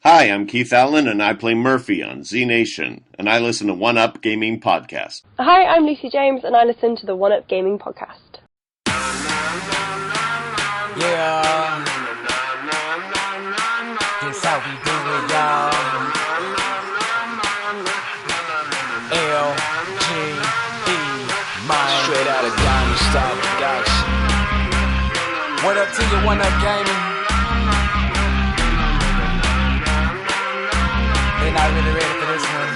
Hi, I'm Keith Allen, and I play Murphy on Z Nation, and I listen to One Up Gaming Podcast. Hi, I'm Lucy James, and I listen to the One Up Gaming Podcast. Yeah, this how we do it, y'all. L-G-E, man. Straight out of Diamond Star Production. What up to you, One Up Gaming? They're not really ready for this one.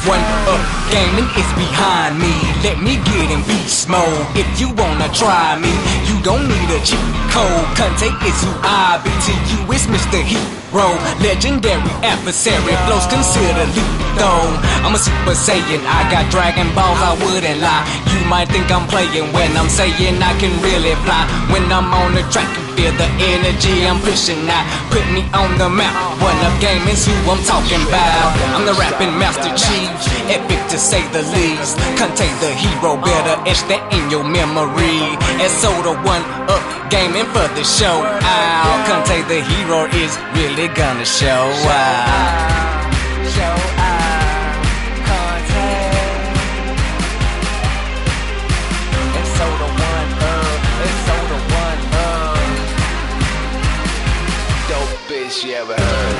One Up Gaming is behind me. Let me get in beast mode. If you wanna try me, you don't need a cheat code. Conte is who I be. To you it's Mr. Hero, legendary adversary. Flows considered lethal. I'm a Super Saiyan. I got Dragon Balls, I wouldn't lie. You might think I'm playing when I'm saying I can really fly. When I'm on the track, you feel the energy I'm pushing out. Put me on the map. One Up Gaming's who I'm talking about. I'm the rapping Master Chief, epic to say the least. Contain the hero, better etch that in your memory. And so the One Up Gaming for the show out. Contain the hero is really gonna show out. Show out. Contain. And so the One Up. And so the One Up. Dope bitch you ever heard.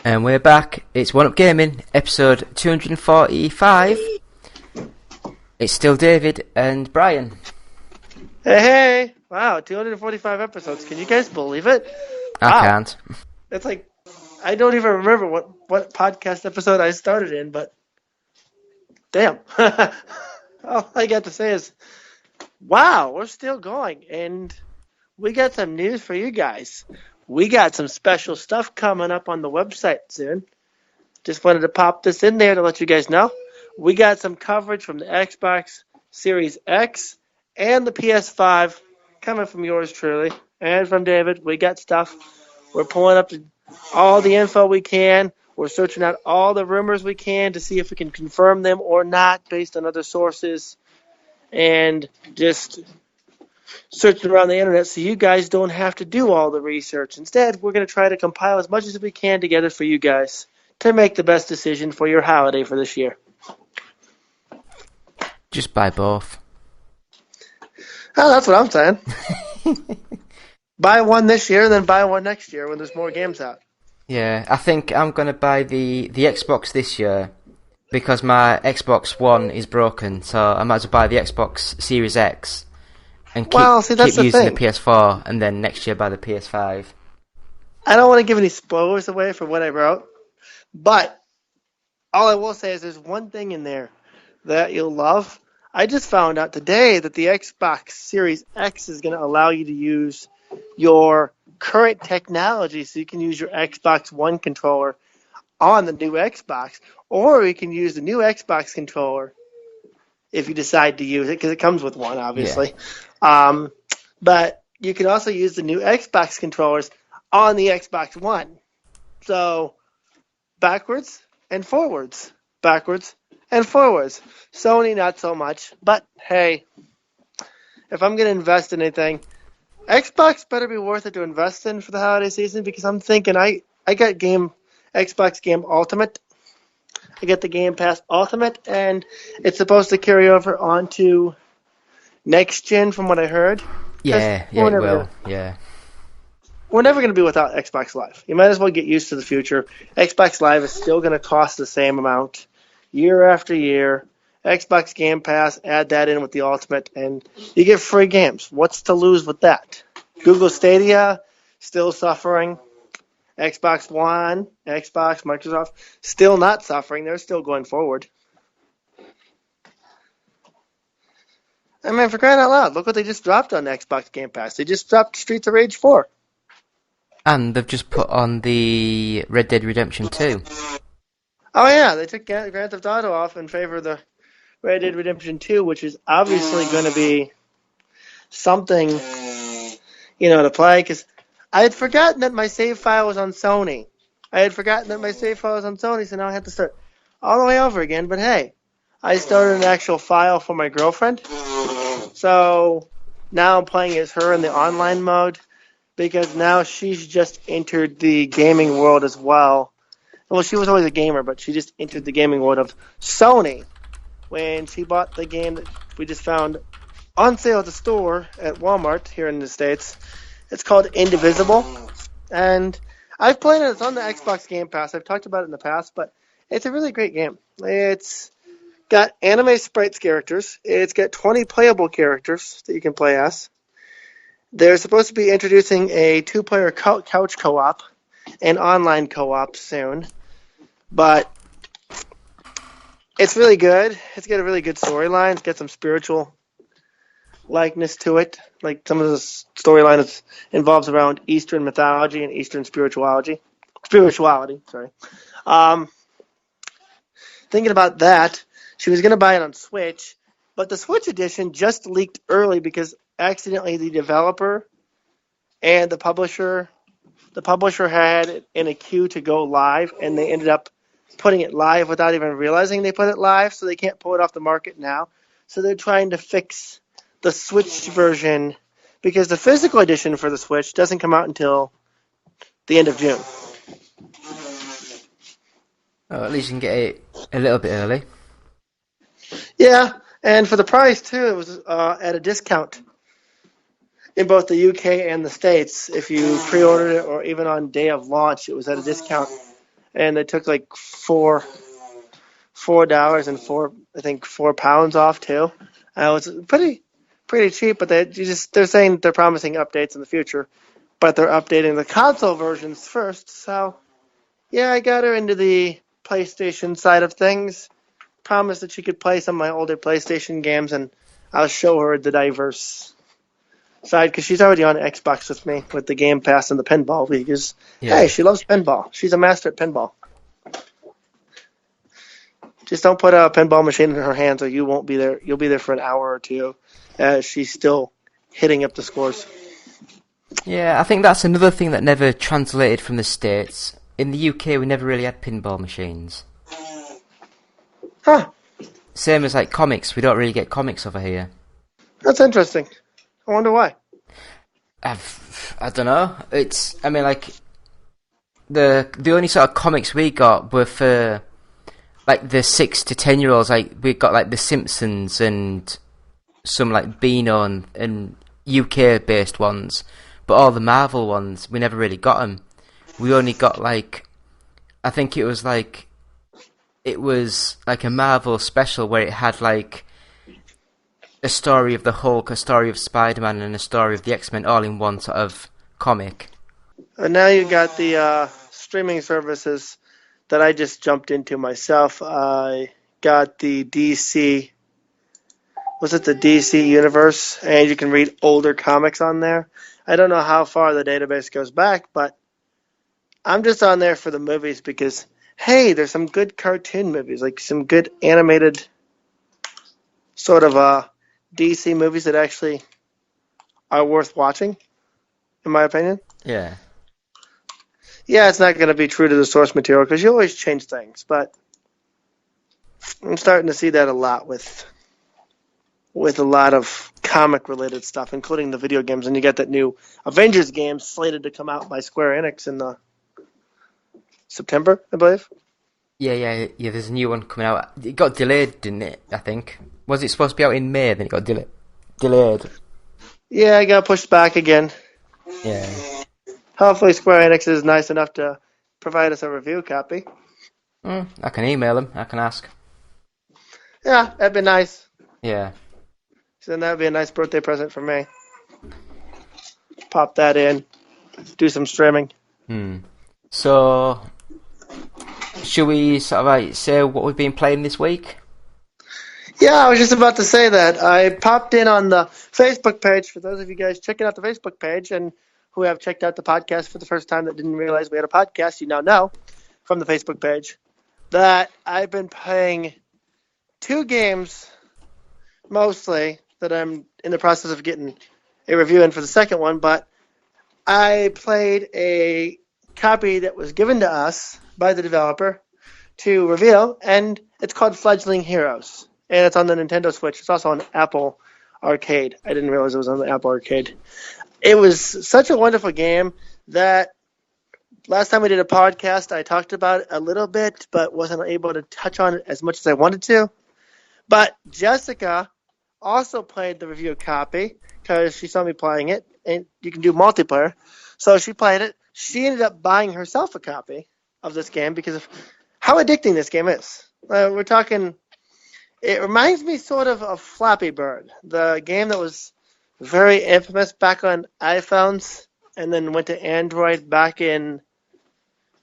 And we're back. It's One Up Gaming, episode 245. It's still David and Brian. Hey! Wow, 245 episodes. Can you guys believe it? I Wow. can't. It's like, I don't even remember what podcast episode I started in, but damn. All I got to say is, wow, we're still going, and we got some news for you guys. We got some special stuff coming up on the website soon. Just wanted to pop this in there to let you guys know. We got some coverage from the Xbox Series X and the PS5 coming from yours truly and from David. We got stuff. We're pulling up all the info we can. We're searching out all the rumors we can to see if we can confirm them or not based on other sources. And just searching around the internet so you guys don't have to do all the research. Instead, we're going to try to compile as much as we can together for you guys to make the best decision for your holiday for this year. Just buy both. Oh, that's what I'm saying. Buy one this year and then buy one next year when there's more games out. Yeah, I think I'm going to buy the Xbox this year because my Xbox One is broken, so I might as well buy the Xbox Series X and keep using the PS4 and then next year buy the PS5. I don't want to give any spoilers away for what I wrote, but all I will say is there's one thing in there that you'll love. I just found out today that the Xbox Series X is going to allow you to use your current technology, so you can use your Xbox One controller on the new Xbox, or you can use the new Xbox controller if you decide to use it, because it comes with one, obviously. Yeah. But you can also use the new Xbox controllers on the Xbox One. So backwards and forwards. Backwards and forwards. Sony, not so much. But, hey, if I'm going to invest in anything, Xbox better be worth it to invest in for the holiday season, because I'm thinking I got Xbox Game Ultimate. I get the Game Pass Ultimate, and it's supposed to carry over onto next gen from what I heard. Yeah, it will. Yeah. We're never going to be without Xbox Live. You might as well get used to the future. Xbox Live is still going to cost the same amount year after year. Xbox Game Pass, add that in with the Ultimate, and you get free games. What's to lose with that? Google Stadia, still suffering. Xbox One, Xbox, Microsoft, still not suffering. They're still going forward. I mean, for crying out loud, look what they just dropped on Xbox Game Pass. They just dropped Streets of Rage 4. And they've just put on the Red Dead Redemption 2. Oh, yeah, they took Grand Theft Auto off in favor of the Red Dead Redemption 2, which is obviously going to be something, to play, because I had forgotten that my save file was on Sony. So now I have to start all the way over again. But hey, I started an actual file for my girlfriend. So now I'm playing as her in the online mode, because now she's just entered the gaming world as well. Well, she was always a gamer, but she just entered the gaming world of Sony when she bought the game that we just found on sale at the store at Walmart here in the States. It's called Indivisible, and I've played it. It's on the Xbox Game Pass. I've talked about it in the past, but it's a really great game. It's got anime sprites characters. It's got 20 playable characters that you can play as. They're supposed to be introducing a 2-player couch co-op and online co-op soon, but it's really good. It's got a really good storyline. It's got some spiritual likeness to it. Like some of the storyline involves around Eastern mythology and Eastern spirituality. Sorry. Thinking about that, she was going to buy it on Switch, but the Switch edition just leaked early because accidentally the developer and the publisher had it in a queue to go live, and they ended up putting it live without even realizing they put it live, so they can't pull it off the market now. So they're trying to fix the Switch version, because the physical edition for the Switch doesn't come out until the end of June. Oh, at least you can get it a little bit early. Yeah, and for the price, too, it was at a discount in both the UK and the States. If you pre-ordered it or even on day of launch, it was at a discount. And they took like $4 and £4 off, too. It was pretty cheap, but they're saying they're promising updates in the future, but they're updating the console versions first. So, yeah, I got her into the PlayStation side of things. Promised that she could play some of my older PlayStation games, and I'll show her the diverse side, because she's already on Xbox with me with the Game Pass and the pinball, because, hey, she loves pinball. She's a master at pinball. Just don't put a pinball machine in her hands, or you won't be there. You'll be there for an hour or two as she's still hitting up the scores. Yeah, I think that's another thing that never translated from the States. In the UK, we never really had pinball machines. Huh. Same as like comics. We don't really get comics over here. That's interesting. I wonder why. I don't know. The only sort of comics we got were for like the 6 to 10-year-olds. Like we got like The Simpsons and some like Beano and UK based ones, but all the Marvel ones we never really got them. We only got like, I think it was like a Marvel special where it had like a story of the Hulk, a story of Spider-Man, and a story of the X-Men all in one sort of comic. And now you got the streaming services that I just jumped into myself. I got the DC. Was it the DC Universe? And you can read older comics on there. I don't know how far the database goes back, but I'm just on there for the movies because, hey, there's some good cartoon movies, like some good animated sort of DC movies that actually are worth watching, in my opinion. Yeah. Yeah, it's not going to be true to the source material because you always change things, but I'm starting to see that a lot with a lot of comic-related stuff, including the video games. And you got that new Avengers game slated to come out by Square Enix in September, I believe. Yeah. There's a new one coming out. It got delayed, didn't it? I think. Was it supposed to be out in May? Then it got delayed. Yeah, it got pushed back again. Yeah. Hopefully, Square Enix is nice enough to provide us a review copy. I can email them. I can ask. Yeah, that'd be nice. Yeah. So then that'd be a nice birthday present for me. Pop that in. Do some streaming. So, should we sort of like say what we've been playing this week? Yeah, I was just about to say that. I popped in on the Facebook page, for those of you guys checking out the Facebook page and who have checked out the podcast for the first time that didn't realize we had a podcast, you now know from the Facebook page that I've been playing 2 games mostly, that I'm in the process of getting a review in for the second one, but I played a copy that was given to us by the developer to reveal, and it's called Fledgling Heroes, and it's on the Nintendo Switch. It's also on Apple Arcade. I didn't realize it was on the Apple Arcade. It was such a wonderful game that last time we did a podcast, I talked about it a little bit, but wasn't able to touch on it as much as I wanted to. But Jessica also played the review copy because she saw me playing it, and you can do multiplayer. So she played it. She ended up buying herself a copy of this game because of how addicting this game is. We're talking, it reminds me sort of Flappy Bird, the game that was very infamous back on iPhones and then went to Android back in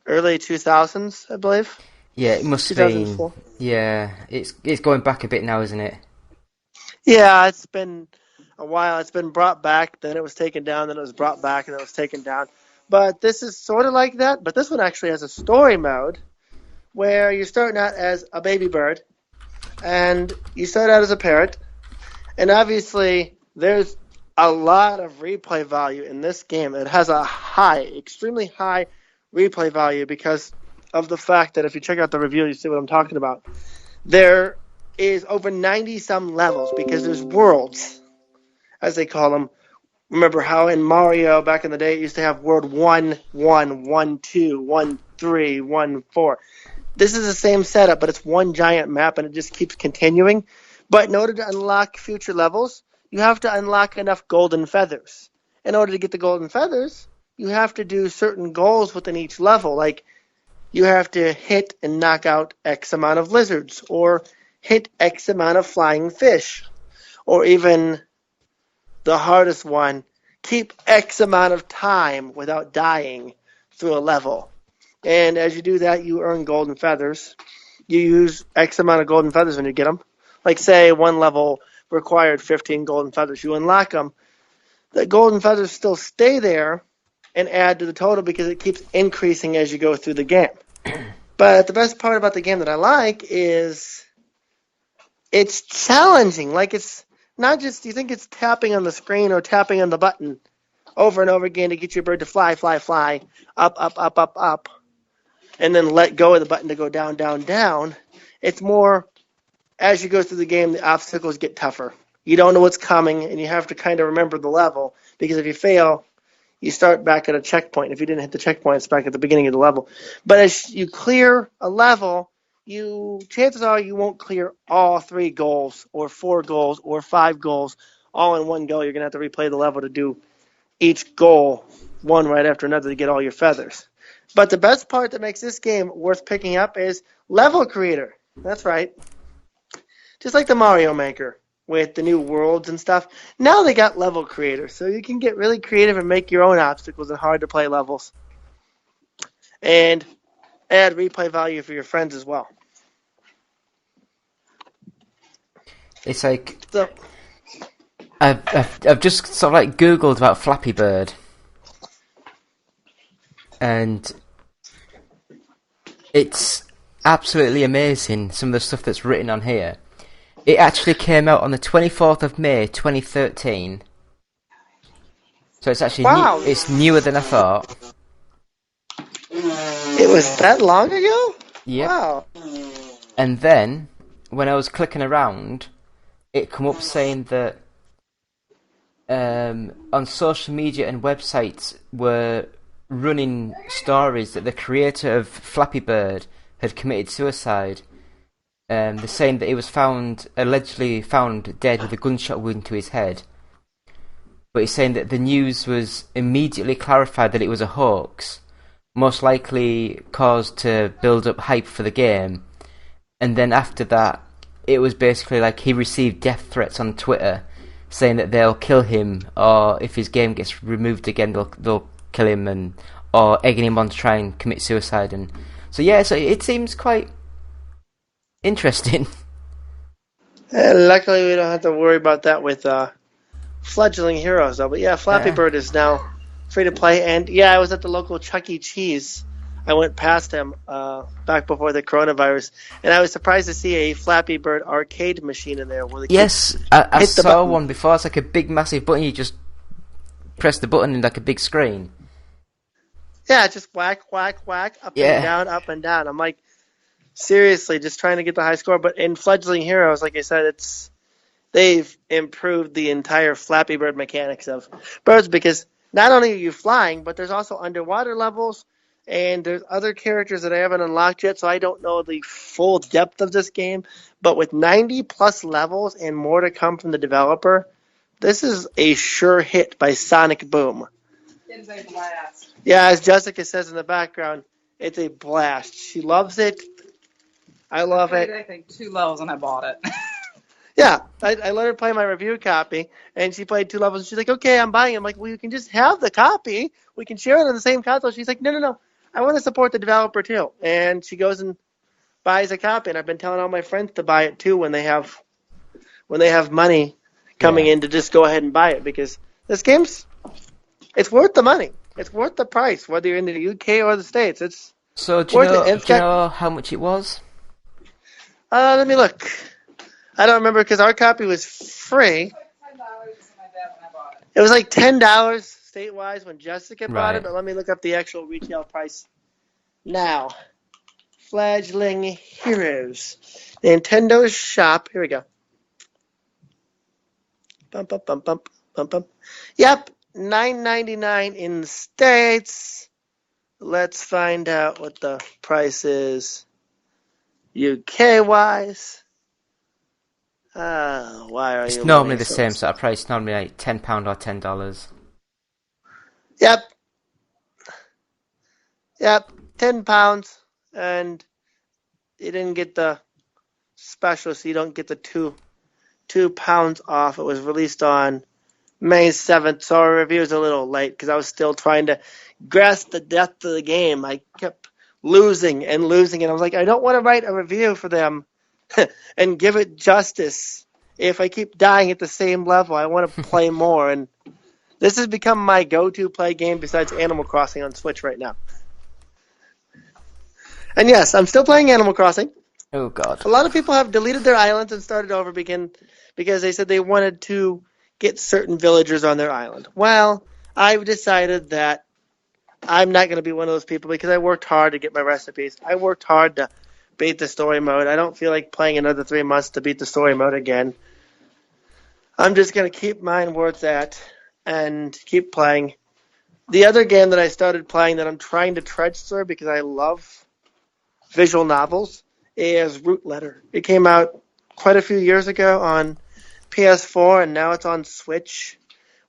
early 2000s, I believe. Yeah, it must be. Yeah, it's going back a bit now, isn't it? Yeah, it's been a while. It's been brought back, then it was taken down, then it was brought back, and then it was taken down. But this is sort of like that, but this one actually has a story mode where you're starting out as a baby bird, and you start out as a parrot, and obviously there's a lot of replay value in this game. It has a extremely high replay value because of the fact that if you check out the review, you see what I'm talking about. There is over 90-some levels because there's worlds, as they call them. Remember how in Mario back in the day it used to have world 1, 1, 1, 2, 1, 3, 1, 4. This is the same setup, but it's one giant map, and it just keeps continuing. But in order to unlock future levels, you have to unlock enough golden feathers. In order to get the golden feathers, you have to do certain goals within each level, like you have to hit and knock out X amount of lizards, or hit X amount of flying fish, or even the hardest one, keep X amount of time without dying through a level. And as you do that, you earn golden feathers. You use X amount of golden feathers when you get them. Like, say, one level required 15 golden feathers. You unlock them. The golden feathers still stay there and add to the total because it keeps increasing as you go through the game. But the best part about the game that I like is it's challenging. Like, it's not just, you think it's tapping on the screen or tapping on the button over and over again to get your bird to fly, fly, fly, up, up, up, up, up, and then let go of the button to go down, down, down. It's more, as you go through the game, the obstacles get tougher. You don't know what's coming, and you have to kind of remember the level, because if you fail, you start back at a checkpoint. If you didn't hit the checkpoint, it's back at the beginning of the level. But as you clear a level, chances are you won't clear all 3 goals, or 4 goals, or 5 goals all in one go. You're going to have to replay the level to do each goal one right after another to get all your feathers. But the best part that makes this game worth picking up is Level Creator. That's right. Just like the Mario Maker with the new worlds and stuff, now they got Level Creator. So you can get really creative and make your own obstacles and hard-to-play levels. And add replay value for your friends as well. It's like... So, I've just sort of like Googled about Flappy Bird. And it's absolutely amazing, some of the stuff that's written on here. It actually came out on the 24th of May 2013. So it's actually it's newer than I thought. It was that long ago? Yeah. Wow. And then, when I was clicking around, it come up saying that on social media and websites were running stories that the creator of Flappy Bird had committed suicide. They're saying that he was allegedly found dead with a gunshot wound to his head. But he's saying that the news was immediately clarified that it was a hoax, most likely caused to build up hype for the game. And then after that, it was basically like he received death threats on Twitter, saying that they'll kill him, or if his game gets removed again, they'll kill him, or egging him on to try and commit suicide. And so it seems quite interesting. Luckily, we don't have to worry about that with Fledgling Heroes, though. But yeah, Flappy Bird is now free to play. And yeah, I was at the local Chuck E. Cheese I went past him back before the coronavirus, and I was surprised to see a Flappy Bird arcade machine in there. Where the Yes, I hit the saw button. one before. It's like a big, massive button. You just press the button in like a big screen. Yeah, just whack, whack, whack, up and down, up and down. I'm like, seriously, just trying to get the high score. But in Fledgling Heroes, like I said, they've improved the entire Flappy Bird mechanics of birds, because not only are you flying, but there's also underwater levels, and there's other characters that I haven't unlocked yet, so I don't know the full depth of this game. But with 90 plus levels and more to come from the developer, this is a sure hit by Sonic Boom. It's a blast. Yeah, as Jessica says in the background, it's a blast. She loves it. I love it. I think 2 levels and I bought it. Yeah, I let her play my review copy, and she played 2 levels, and she's like, okay, I'm buying it. I'm like, well, you can just have the copy. We can share it on the same console. She's like, no. I want to support the developer, too. And she goes and buys a copy, and I've been telling all my friends to buy it, too, when they have money coming in, to just go ahead and buy it, because this game's, it's worth the money. It's worth the price, whether you're in the UK or the States. It's So do you know how much it was? Let me look. I don't remember, because our copy was free. It was like $10 state-wise when Jessica bought it, but let me look up the actual retail price now. Fledgling Heroes. Nintendo Shop. Here we go. Bump. Yep, $9.99 in the States. Let's find out what the price is UK-wise. Why are it's you normally the same sort of price, normally like £10 or $10. Yep, £10, and you didn't get the special, so you don't get the £2 off. It was released on May 7th, so our review is a little late, because I was still trying to grasp the depth of the game. I kept losing, and I was like, I don't want to write a review for them and give it justice. If I keep dying at the same level, I want to play more, and this has become my go-to play game besides Animal Crossing on Switch right now. And yes, I'm still playing Animal Crossing. Oh, God. A lot of people have deleted their islands and started over because they said they wanted to get certain villagers on their island. Well, I've decided that I'm not going to be one of those people, because I worked hard to get my recipes. I worked hard to beat the story mode. I don't feel like playing another 3 months to beat the story mode again. I'm just going to keep mine where it's at and keep playing. The other game that I started playing that I'm trying to trudge through, because I love visual novels, is Root Letter. It came out quite a few years ago on PS4, and now it's on Switch.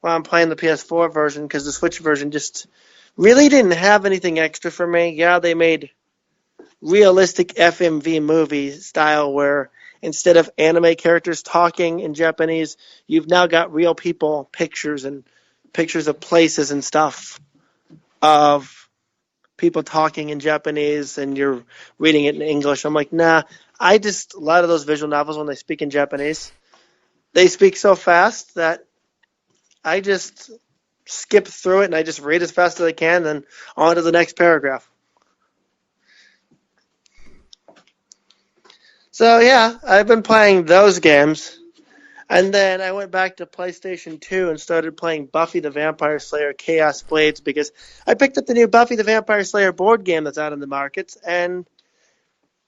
Well, I'm playing the PS4 version, because the Switch version just really didn't have anything extra for me. Yeah, they made realistic FMV movie style, where instead of anime characters talking in Japanese, you've now got real people, pictures of places and stuff of people talking in Japanese, and you're reading it in English. I'm like, nah, a lot of those visual novels, when they speak in Japanese, they speak so fast that I just skip through it, and I just read as fast as I can, then on to the next paragraph. So yeah, I've been playing those games, and then I went back to PlayStation 2 and started playing Buffy the Vampire Slayer Chaos Blades, because I picked up the new Buffy the Vampire Slayer board game that's out in the markets, and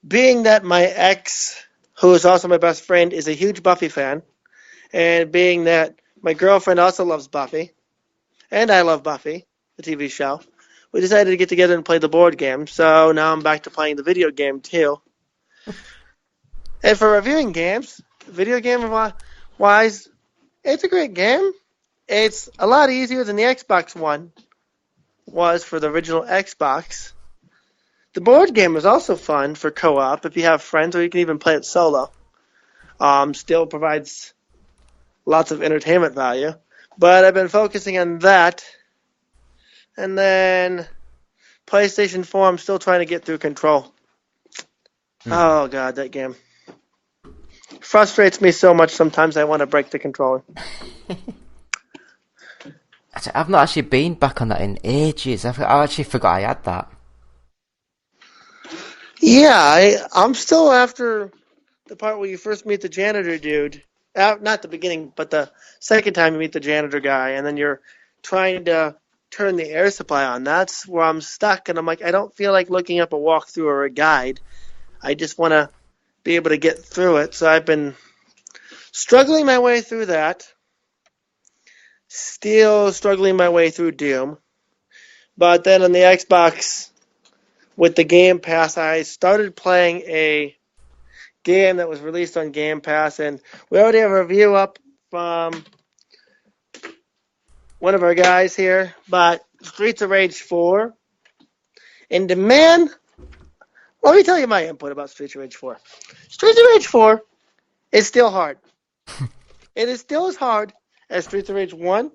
being that my ex, who is also my best friend, is a huge Buffy fan, and being that my girlfriend also loves Buffy, and I love Buffy, the TV show, we decided to get together and play the board game, so now I'm back to playing the video game too. And for reviewing games, video game wise, it's a great game. It's a lot easier than the Xbox One was for the original Xbox. The board game is also fun for co-op if you have friends, or you can even play it solo. Still provides lots of entertainment value. But I've been focusing on that. And then PlayStation 4, I'm still trying to get through Control. Oh, God, that game frustrates me so much sometimes I want to break the controller. I've not actually been back on that in ages. I actually forgot I had that. Yeah, I'm still after the part where you first meet the janitor dude. Not the beginning, but the second time you meet the janitor guy, and then you're trying to turn the air supply on. That's where I'm stuck, and I'm like, I don't feel like looking up a walkthrough or a guide. I just want to be able to get through it. So I've been struggling my way through that. Still struggling my way through Doom. But then on the Xbox, with the Game Pass, I started playing a game that was released on Game Pass, and we already have a review up from one of our guys here, but Streets of Rage 4. And man, let me tell you my input about Streets of Rage 4. Streets of Rage 4 is still hard. It is still as hard as Streets of Rage 1,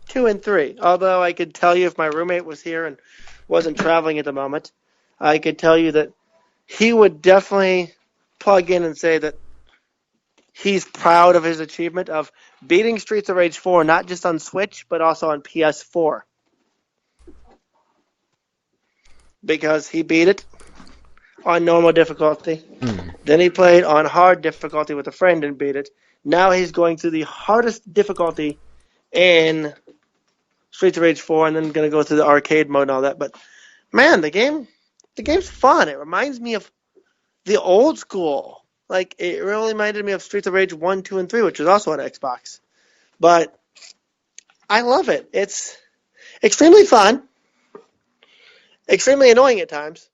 2, and 3. Although I could tell you if my roommate was here and wasn't traveling at the moment, I could tell you that he would definitely plug in and say that he's proud of his achievement of beating Streets of Rage 4, not just on Switch, but also on PS4. Because he beat it on normal difficulty. Then he played on hard difficulty with a friend and beat it. Now he's going through the hardest difficulty in Streets of Rage 4 and then going to go through the arcade mode and all that. But, man, the game's fun. It reminds me of the old school. Like, it really reminded me of Streets of Rage 1, 2, and 3, which was also on Xbox. But I love it. It's extremely fun. Extremely annoying at times.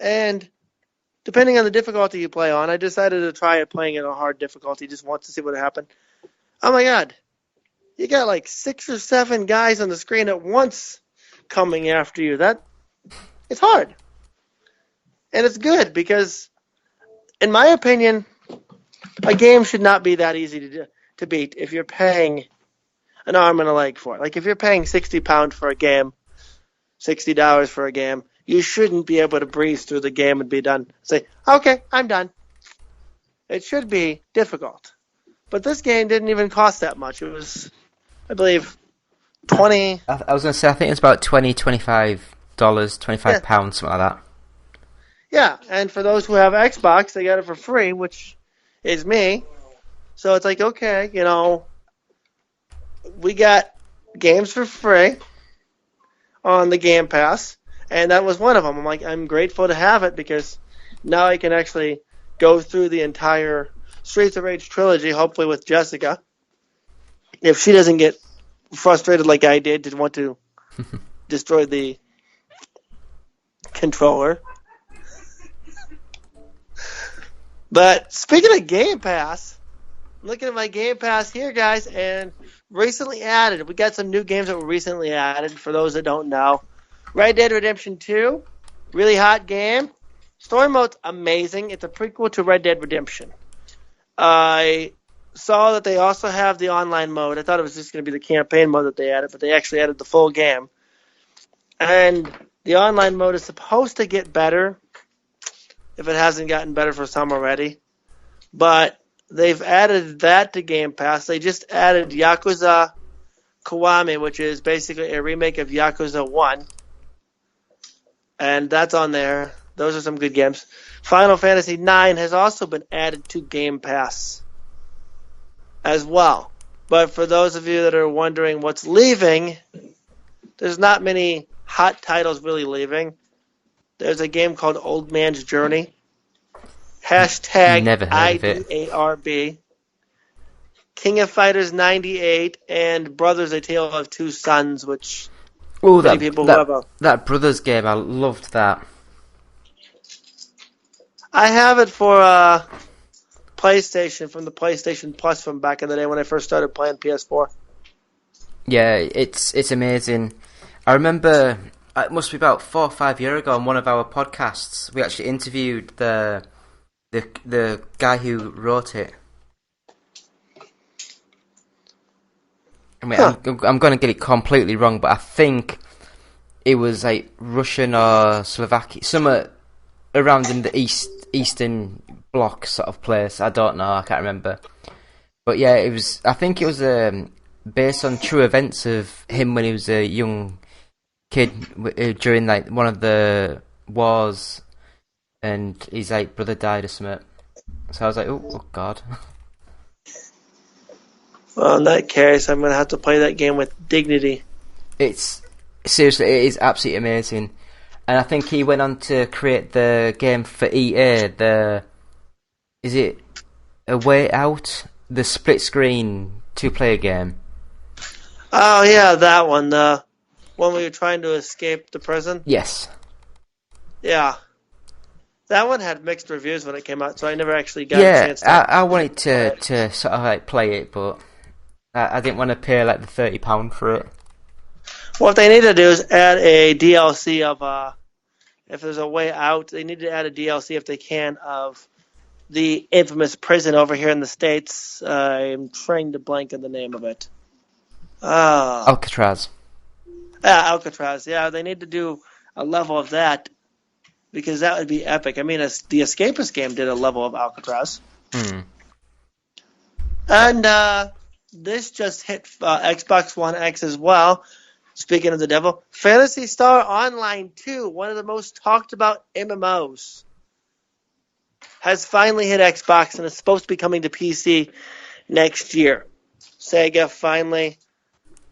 And depending on the difficulty you play on, I decided to try it playing it on hard difficulty just once to see what would happen. Oh my god. You got like 6 or 7 guys on the screen at once coming after you. It's hard. And it's good because, in my opinion, a game should not be that easy to beat if you're paying an arm and a leg for it. Like if you're paying £60 for a game, $60 for a game, you shouldn't be able to breeze through the game and be done. Say, okay, I'm done. It should be difficult. But this game didn't even cost that much. It was, I believe, 20... I was going to say, I think it's about $20, $25, £25, something like that. Yeah, and for those who have Xbox, they got it for free, which is me. So it's like, okay, we got games for free on the Game Pass, and that was one of them. I'm like, I'm grateful to have it because now I can actually go through the entire Streets of Rage trilogy, hopefully with Jessica. If she doesn't get frustrated like I did to want to destroy the controller. But speaking of Game Pass, I'm looking at my Game Pass here, guys, and recently added, we got some new games that were recently added, for those that don't know. Red Dead Redemption 2, really hot game. Story mode's amazing. It's a prequel to Red Dead Redemption. I saw that they also have the online mode. I thought it was just going to be the campaign mode that they added, but they actually added the full game. And the online mode is supposed to get better, if it hasn't gotten better for some already. But they've added that to Game Pass. They just added Yakuza Kiwami, which is basically a remake of Yakuza 1. And that's on there. Those are some good games. Final Fantasy IX has also been added to Game Pass as well. But for those of you that are wondering what's leaving, there's not many hot titles really leaving. There's a game called Old Man's Journey. Hashtag Never heard of it. IDARB. King of Fighters 98 and Brothers: A Tale of Two Sons, which that Brothers game, I loved that. I have it for PlayStation, from the PlayStation Plus from back in the day when I first started playing PS4. Yeah, it's amazing. I remember it must be about 4 or 5 years ago on one of our podcasts, we actually interviewed the guy who wrote it. I mean, I'm going to get it completely wrong, but I think it was like Russian or Slovakian, somewhere around in the Eastern Bloc sort of place. I don't know, I can't remember. But yeah, it was. I think it was based on true events of him when he was a young kid during like one of the wars and his like brother died or something. So I was like, oh God. Well, in that case, I'm going to have to play that game with dignity. It is absolutely amazing. And I think he went on to create the game for EA, is it A Way Out? The split screen 2-player game. Oh yeah, that one. The one where you're trying to escape the prison? Yes. Yeah. That one had mixed reviews when it came out, so I never actually got a chance to... I wanted to sort of like play it, but I didn't want to pay like the £30 for it. What they need to do is add a DLC of, if there's a way out, they need to add a DLC if they can of the infamous prison over here in the States. I'm trying to blank on the name of it. Alcatraz. Alcatraz, yeah, they need to do a level of that because that would be epic. I mean, the Escapist game did a level of Alcatraz. And this just hit Xbox One X as well. Speaking of the devil, Phantasy Star Online 2, one of the most talked about MMOs, has finally hit Xbox and is supposed to be coming to PC next year. Sega finally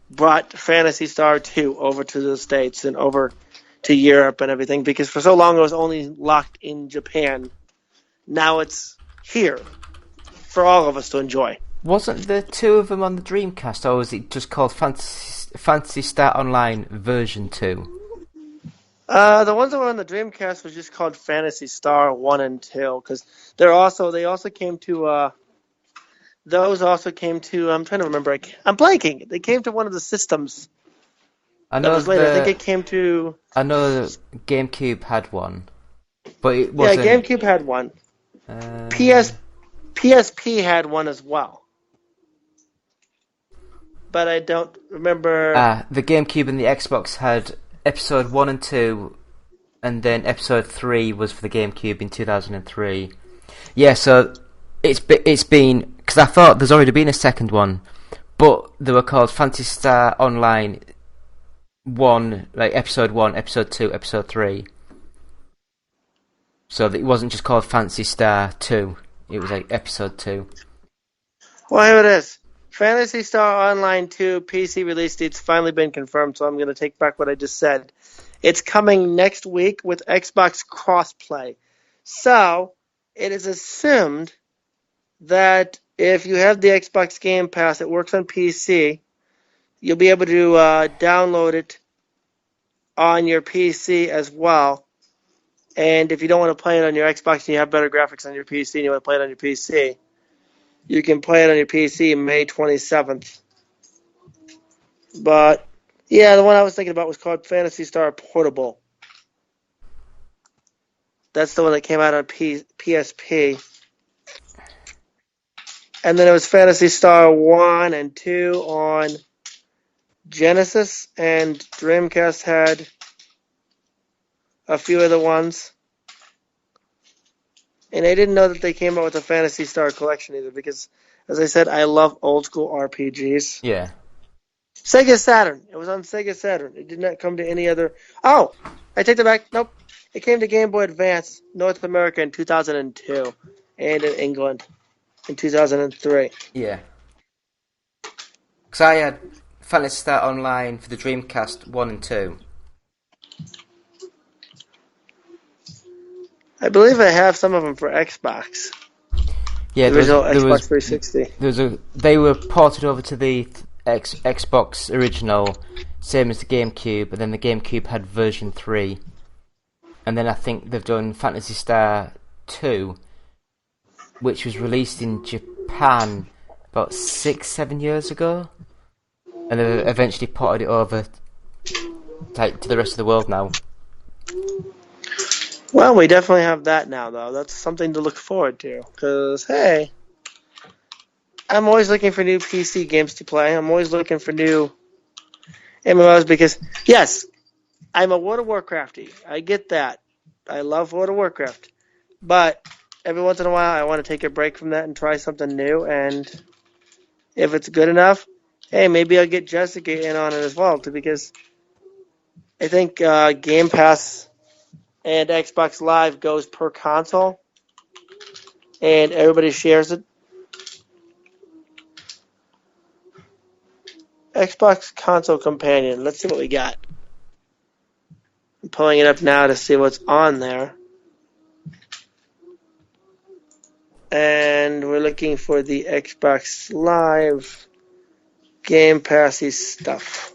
brought Phantasy Star 2 over to the States and over to Europe and everything, because for so long it was only locked in Japan. Now it's here for all of us to enjoy. Wasn't there 2 of them on the Dreamcast, or was it just called Phantasy Star Online version 2? The ones that were on the Dreamcast was just called Phantasy Star 1 and 2, because they also came to, those also came to, I'm trying to remember, I'm blanking. They came to one of the systems. I know that was later. I think it came to... I know GameCube had one, but it wasn't... Yeah, GameCube had one. PSP had one as well. But I don't remember... the GameCube and the Xbox had Episode 1 and 2, and then Episode 3 was for the GameCube in 2003. Yeah, so it's been... Because I thought there's already been a second one, but they were called Phantasy Star Online 1, like Episode 1, Episode 2, Episode 3. So it wasn't just called Phantasy Star 2, it was like Episode 2. Well, here it is. Phantasy Star Online 2 PC release date's finally been confirmed, so I'm going to take back what I just said. It's coming next week with Xbox crossplay. So, it is assumed that if you have the Xbox Game Pass, it works on PC, you'll be able to download it on your PC as well. And if you don't want to play it on your Xbox and you have better graphics on your PC and you want to play it on your PC, you can play it on your PC May 27th. But, yeah, the one I was thinking about was called Phantasy Star Portable. That's the one that came out on PSP. And then it was Phantasy Star 1 and 2 on Genesis, and Dreamcast had a few other ones. And I didn't know that they came out with a Phantasy Star collection either, because, as I said, I love old school RPGs. Yeah. Sega Saturn. It was on Sega Saturn. It did not come to any other... Oh! I take that back. Nope. It came to Game Boy Advance, North America in 2002, and in England in 2003. Yeah. Because I had Phantasy Star Online for the Dreamcast 1 and 2. I believe I have some of them for Xbox. Yeah, the original Xbox 360. They were ported over to the Xbox original, same as the GameCube, and then the GameCube had version 3. And then I think they've done Phantasy Star 2, which was released in Japan about 6-7 years ago. And they eventually ported it over to the rest of the world now. Well, we definitely have that now, though. That's something to look forward to. Because, hey, I'm always looking for new PC games to play. I'm always looking for new MMOs because, yes, I'm a World of Warcrafty. I get that. I love World of Warcraft. But every once in a while, I want to take a break from that and try something new. And if it's good enough, hey, maybe I'll get Jessica in on it as well, because I think Game Pass and Xbox Live goes per console, and everybody shares it. Xbox Console Companion. Let's see what we got. I'm pulling it up now to see what's on there. And we're looking for the Xbox Live Game Passy stuff.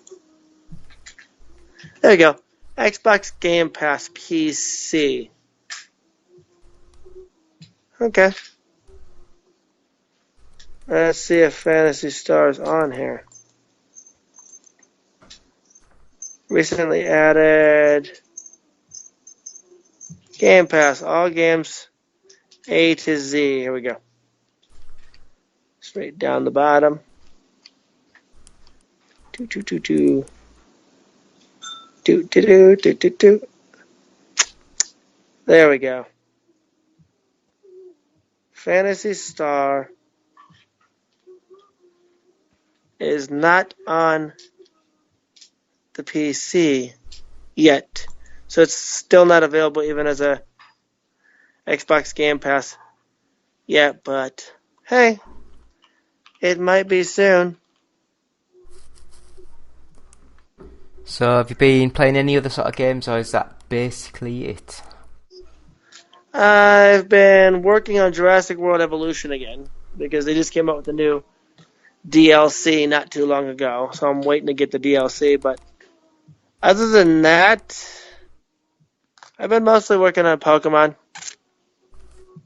There you go. Xbox Game Pass PC. Okay. Let's see if Phantasy Star is on here. Recently added Game Pass, all games A to Z. Here we go. Straight down the bottom. Do. There we go. Phantasy Star is not on the PC yet. So it's still not available even as a Xbox Game Pass yet, but hey, it might be soon. So have you been playing any other sort of games, or is that basically it? I've been working on Jurassic World Evolution again, because they just came out with the new DLC not too long ago, so I'm waiting to get the DLC, but other than that, I've been mostly working on Pokemon.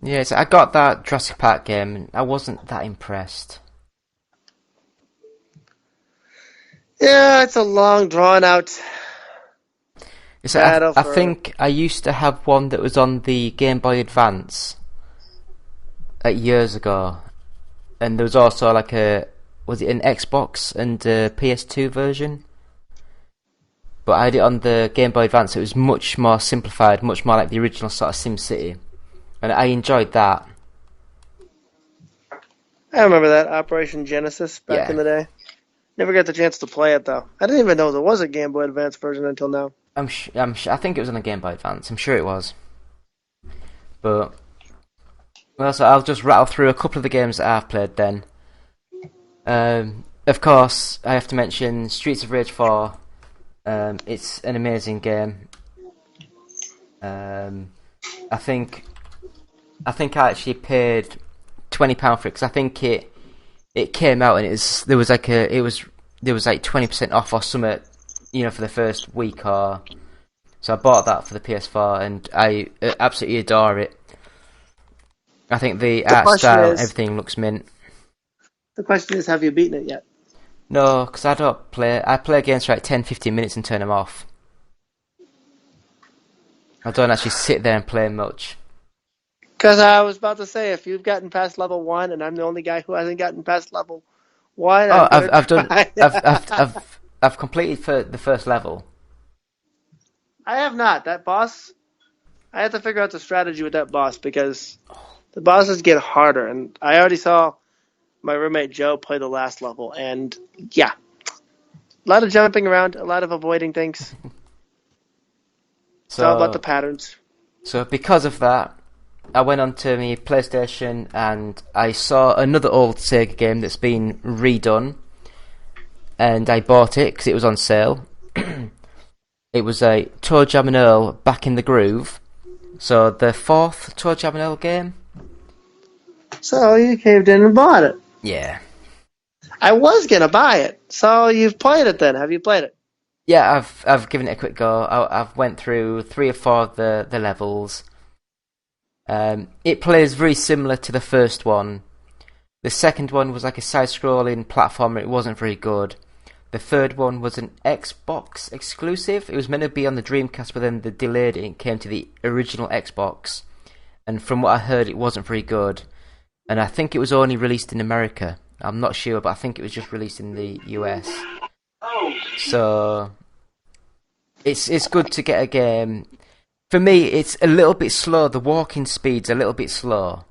Yes, I got that Jurassic Park game, and I wasn't that impressed. Yeah, it's a long, drawn-out battle. I think I used to have one that was on the Game Boy Advance years ago, and there was also like was it an Xbox and a PS2 version? But I had it on the Game Boy Advance. It was much more simplified, much more like the original sort of SimCity, and I enjoyed that. I remember that, Operation Genesis, back in the day. Never got the chance to play it, though. I didn't even know there was a Game Boy Advance version until now. I think it was on a Game Boy Advance. I'm sure it was. But well, so I'll just rattle through a couple of the games that I've played then. Of course, I have to mention Streets of Rage 4. It's an amazing game. I think I actually paid £20 for it, because I think it came out and there was like 20% off or something, for the first week or so. I bought that for the PS4 and I absolutely adore it. I think the art style, everything looks mint. The question is, have you beaten it yet? No, because I don't play. I play games for like 10-15 minutes and turn them off. I don't actually sit there and play much. Because I was about to say, if you've gotten past level 1 and I'm the only guy who hasn't gotten past level 1, I've completed for the first level. I have not. That boss, I have to figure out the strategy with that boss, because the bosses get harder, and I already saw my roommate Joe play the last level, and yeah, a lot of jumping around, a lot of avoiding things. It's all about the patterns. So because of that, I went onto my PlayStation and I saw another old Sega game that's been redone, and I bought it because it was on sale. It was a ToeJam and Earl Back in the Groove, so the fourth ToeJam and Earl game. So you caved in and bought it. Yeah. I was going to buy it, so you've played it then. Have you played it? Yeah, I've given it a quick go. I've went through 3 or 4 of the levels. It plays very similar to the first one. The second one was like a side-scrolling platformer. It wasn't very good. The third one was an Xbox exclusive. It was meant to be on the Dreamcast, but then they delayed it and it came to the original Xbox. And from what I heard, it wasn't very good. And I think it was only released in America. I'm not sure, but I think it was just released in the US. So it's good to get a game. For me, it's a little bit slow. The walking speed's a little bit slow,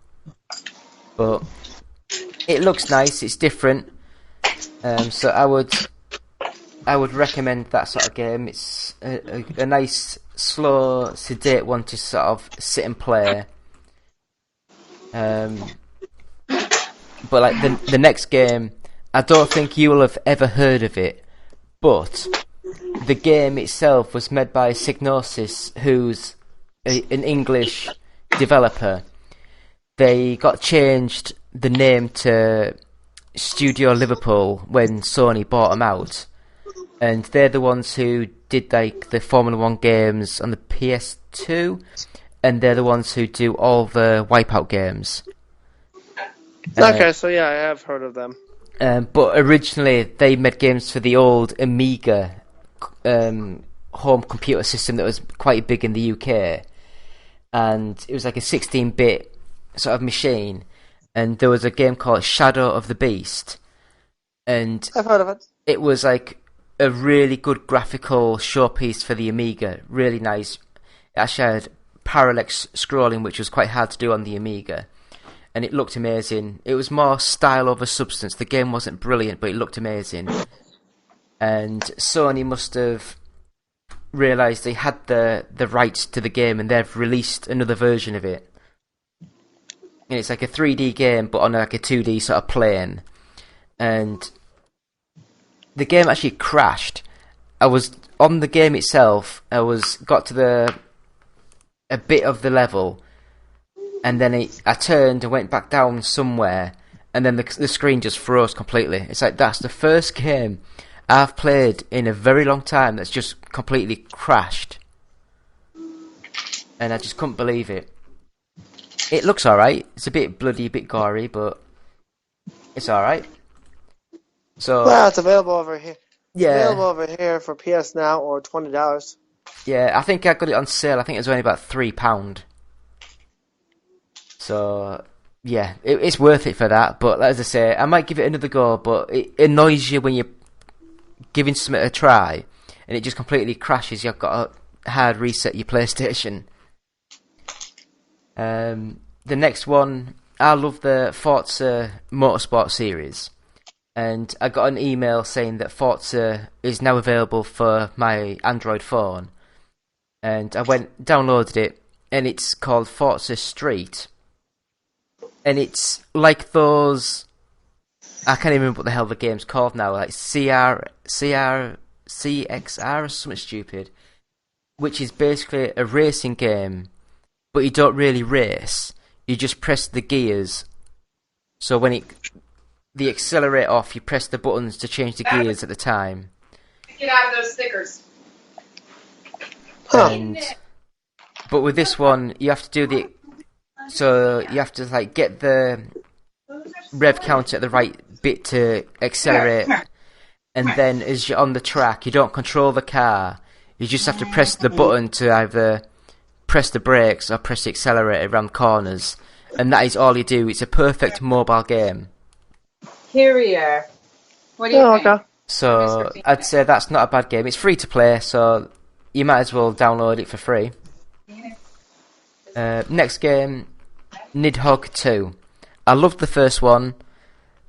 but it looks nice. It's different. So I would I would recommend that sort of game. It's a nice, slow, sedate one to sort of sit and play. But like the next game, I don't think you will have ever heard of it, but the game itself was made by Psygnosis, who's an English developer. They got changed the name to Studio Liverpool when Sony bought them out, and they're the ones who did like the Formula 1 games on the PS2, and they're the ones who do all the Wipeout games. Okay, so yeah, I have heard of them. But originally they made games for the old Amiga home computer system that was quite big in the UK, and it was like a 16-bit sort of machine, and there was a game called Shadow of the Beast, and I've heard of it. It was like a really good graphical showpiece for the Amiga, really nice. It actually had parallax scrolling, which was quite hard to do on the Amiga, and it looked amazing. It was more style over substance. The game wasn't brilliant, but it looked amazing. And Sony must have realised they had the rights to the game, and they've released another version of it. And it's like a 3D game, but on like a 2D sort of plane. And the game actually crashed. I was on the game itself. Got to a bit of the level, and then I turned and went back down somewhere, and then the screen just froze completely. It's like that's the first game I've played in a very long time that's just completely crashed, and I just couldn't believe it. It looks alright. It's a bit bloody, a bit gory, but it's alright. So well, it's available over here. Yeah, available over here for PS Now or $20. Yeah, I think I got it on sale. I think it was only about £3. So yeah, it's worth it for that. But as I say, I might give it another go. But it annoys you when you're giving something a try, and it just completely crashes. You've got to hard reset your PlayStation. The next one, I love the Forza Motorsport series, and I got an email saying that Forza is now available for my Android phone, and I downloaded it, and it's called Forza Street, and it's like those, I can't even remember what the hell the game's called now, like CXR or something stupid, which is basically a racing game, but you don't really race. You just press the gears. So when the accelerate off, you press the buttons to change the gears at the time. Get out of those stickers. But with this one, you have to do you have to like get the rev counter at the right bit to accelerate, and then as you're on the track, you don't control the car. You just have to press the button to either press the brakes or press the accelerator around corners, and that is all you do. It's a perfect mobile game. Here we are. What do you think? Okay. So I'd say that's not a bad game. It's free to play, so you might as well download it for free. Next game, Nidhogg 2. I loved the first one.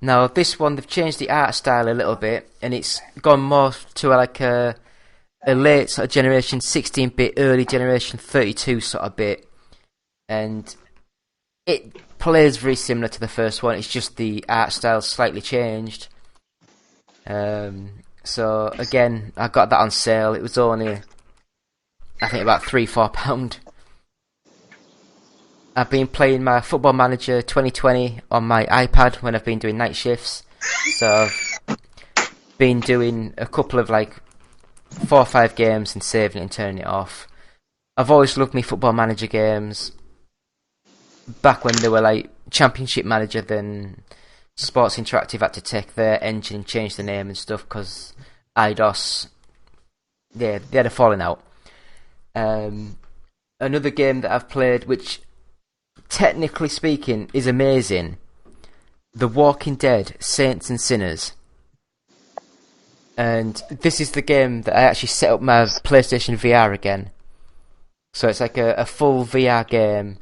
Now this one, they've changed the art style a little bit, and it's gone more to like a late sort of generation 16-bit, early generation 32 sort of bit, and it plays very similar to the first one. It's just the art style slightly changed. So again, I got that on sale. It was only, I think, about £3-4. I've been playing my Football Manager 2020 on my iPad when I've been doing night shifts. So I've been doing a couple of like 4 or 5 games and saving it and turning it off. I've always loved me Football Manager games. Back when they were like Championship Manager, then Sports Interactive had to take their engine and change the name and stuff because IDOS, they had a falling out. Another game that I've played, which technically speaking is amazing, The Walking Dead Saints and Sinners. And this is the game that I actually set up my PlayStation VR again. So it's like a full VR game,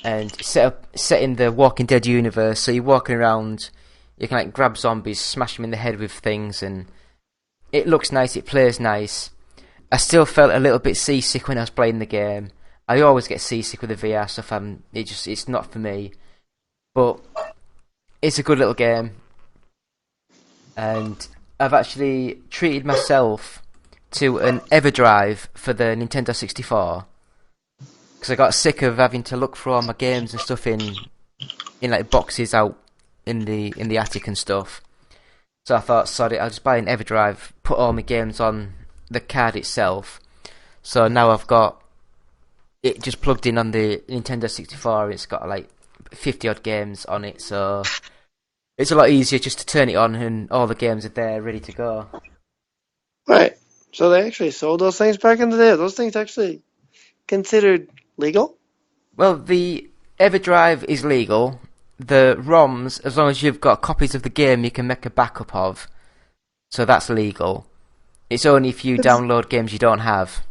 and set in the Walking Dead universe. So you're walking around, you can like grab zombies, smash them in the head with things, and it looks nice, it plays nice. I still felt a little bit seasick when I was playing the game. I always get seasick with the VR stuff. It's not for me. But it's a good little game. And I've actually treated myself to an EverDrive for the Nintendo 64. Because I got sick of having to look for all my games and stuff in like boxes out in the attic and stuff. So I thought, sorry, I'll just buy an EverDrive, put all my games on the card itself. So now I've got it just plugged in on the Nintendo 64. It's got like 50 odd games on it, so it's a lot easier just to turn it on and all the games are there ready to go. Right. So they actually sold those things back in the day. Are those things actually considered legal? Well, the EverDrive is legal. The ROMs, as long as you've got copies of the game you can make a backup of, so that's legal. It's only if you download games you don't have.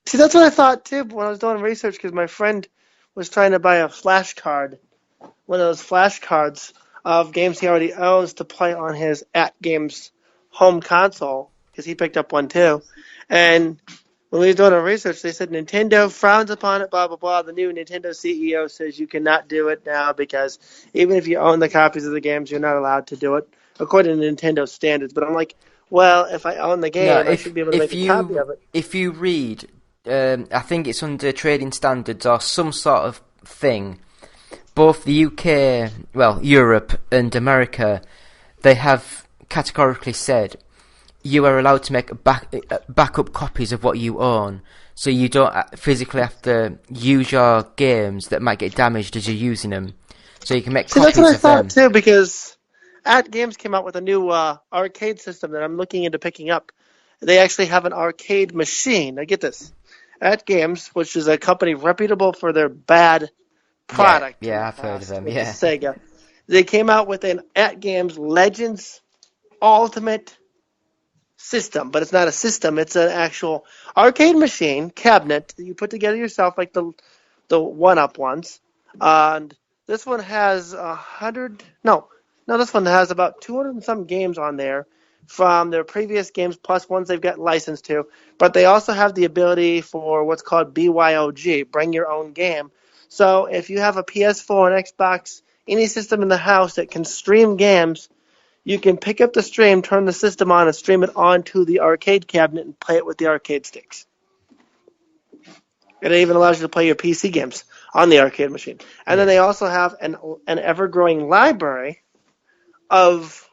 See, that's what I thought too when I was doing research, because my friend was trying to buy a flash card, one of those flash cards of games he already owns to play on his @Games home console, because he picked up one too. And when we were doing our research, they said Nintendo frowns upon it, blah, blah, blah. The new Nintendo CEO says you cannot do it now because even if you own the copies of the games, you're not allowed to do it according to Nintendo standards. But I'm like, well, if I own the game, I should be able to make a copy of it. If you read, I think it's under trading standards or some sort of thing, both the UK, well, Europe and America, they have categorically said you are allowed to make backup copies of what you own, so you don't physically have to use your games that might get damaged as you're using them. So you can make copies of them. That's what I thought too, because @Games came out with a new arcade system that I'm looking into picking up. They actually have an arcade machine. Now get this. @Games, which is a company reputable for their bad product. Yeah, I've heard of them. Yeah. Sega. They came out with an @Games Legends Ultimate system, but it's not a system. It's an actual arcade machine cabinet that you put together yourself, like the 1-up ones. And this one has this one has about 200 and some games on there from their previous games, plus ones they've got licensed to. But they also have the ability for what's called BYOG, bring your own game. So if you have a PS4, an Xbox, any system in the house that can stream games, you can pick up the stream, turn the system on, and stream it onto the arcade cabinet and play it with the arcade sticks. It even allows you to play your PC games on the arcade machine. And then they also have an ever-growing library of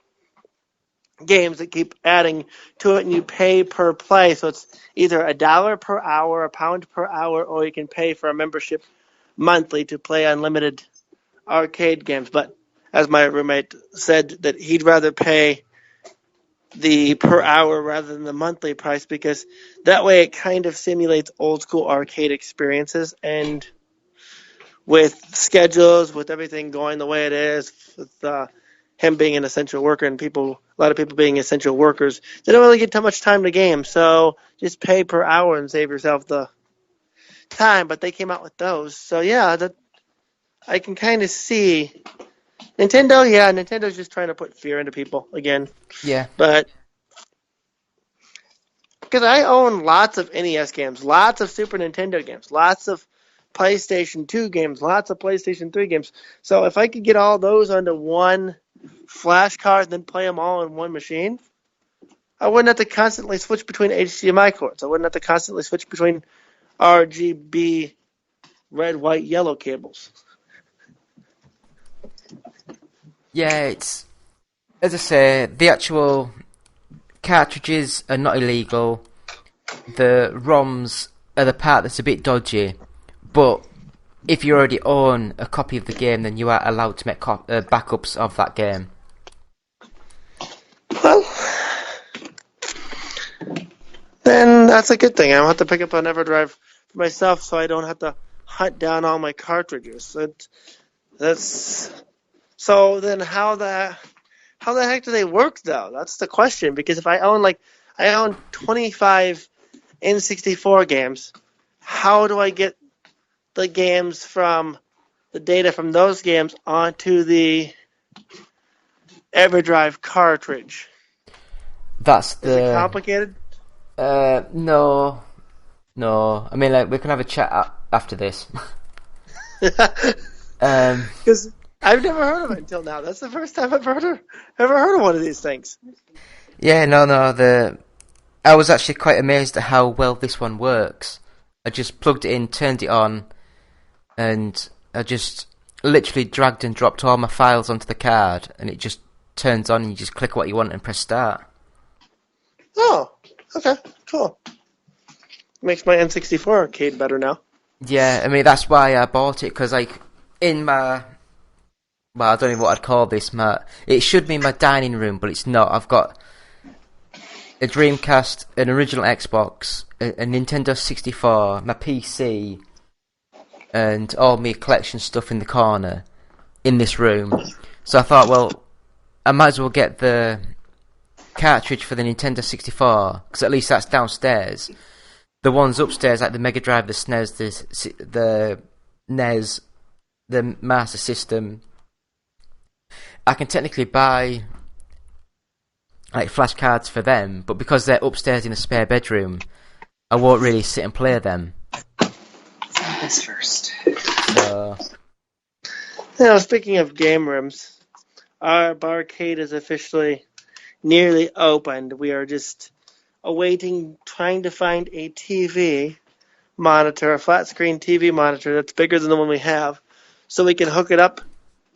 games that keep adding to it, and you pay per play. So it's either $1 per hour, £1 per hour, or you can pay for a membership monthly to play unlimited arcade games. But as my roommate said, that he'd rather pay the per hour rather than the monthly price, because that way it kind of simulates old school arcade experiences. And with schedules, with everything going the way it is, with him being an essential worker and a lot of people being essential workers, they don't really get too much time to game. So just pay per hour and save yourself the time. But they came out with those. So yeah, I can kind of see Nintendo's just trying to put fear into people again. Yeah. But because I own lots of NES games, lots of Super Nintendo games, lots of PlayStation 2 games, lots of PlayStation 3 games. So if I could get all those onto one flash card and then play them all in one machine, I wouldn't have to constantly switch between HDMI cords. I wouldn't have to constantly switch between RGB red, white, yellow cables. Yeah, it's, as I say, the actual cartridges are not illegal. The ROMs are the part that's a bit dodgy. But if you already own a copy of the game, then you are allowed to make backups of that game. Well, then that's a good thing. I don't have to pick up an EverDrive for myself, so I don't have to hunt down all my cartridges. So then how the heck do they work, though? That's the question. Because if I own 25 N64 games, how do I get the games from the data from those games onto the EverDrive cartridge? That's the... Is it complicated? No. I mean, like, we can have a chat after this. Because I've never heard of it until now. That's the first time I've ever heard of one of these things. Yeah, no. I was actually quite amazed at how well this one works. I just plugged it in, turned it on, and I just literally dragged and dropped all my files onto the card, and it just turns on, and you just click what you want and press start. Oh, okay, cool. Makes my N64 arcade better now. Yeah, I mean, that's why I bought it, because, like, in my... Well, I don't know what I'd call this. It should be my dining room, but it's not. I've got a Dreamcast, an original Xbox, a Nintendo 64, my PC, and all my collection stuff in the corner in this room. So I thought, well, I might as well get the cartridge for the Nintendo 64, because at least that's downstairs. The ones upstairs, like the Mega Drive, the SNES, the NES, the Master System, I can technically buy like flashcards for them, but because they're upstairs in a spare bedroom, I won't really sit and play them. This first. So, speaking of game rooms, our barcade is officially nearly opened. We are just trying to find a TV monitor, a flat screen TV monitor that's bigger than the one we have, so we can hook it up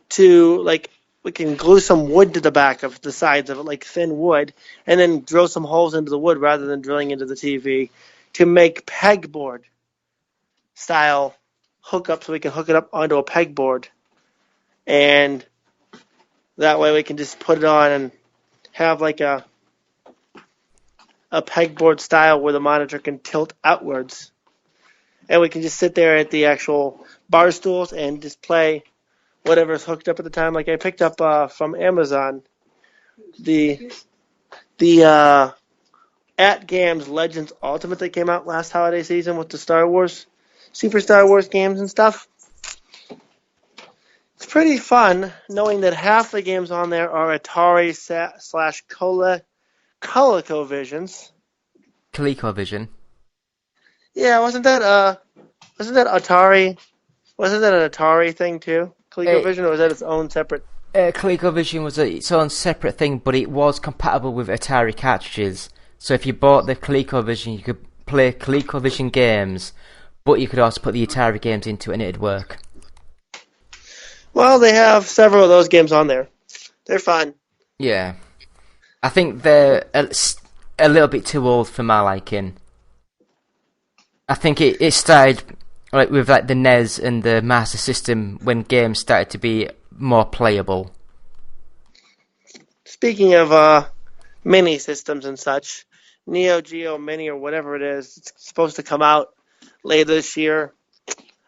to, like, we can glue some wood to the back of the sides of it, like thin wood, and then drill some holes into the wood rather than drilling into the TV to make pegboard style hookup, so we can hook it up onto a pegboard. And that way we can just put it on and have like a pegboard style where the monitor can tilt outwards. And we can just sit there at the actual bar stools and just play whatever's hooked up at the time. Like I picked up from Amazon the At Games Legends Ultimate that came out last holiday season with the Super Star Wars games and stuff. It's pretty fun knowing that half the games on there are Atari / ColecoVisions. ColecoVision. Yeah, wasn't that Atari? Wasn't that an Atari thing too? ColecoVision, or was that its own separate? ColecoVision was its own separate thing, but it was compatible with Atari cartridges. So if you bought the ColecoVision, you could play ColecoVision games, but you could also put the Atari games into it and it'd work. Well, they have several of those games on there. They're fun. Yeah. I think they're a little bit too old for my liking. I think it started like with like the NES and the Master System when games started to be more playable. Speaking of mini systems and such, Neo Geo Mini or whatever it is, it's supposed to come out later this year.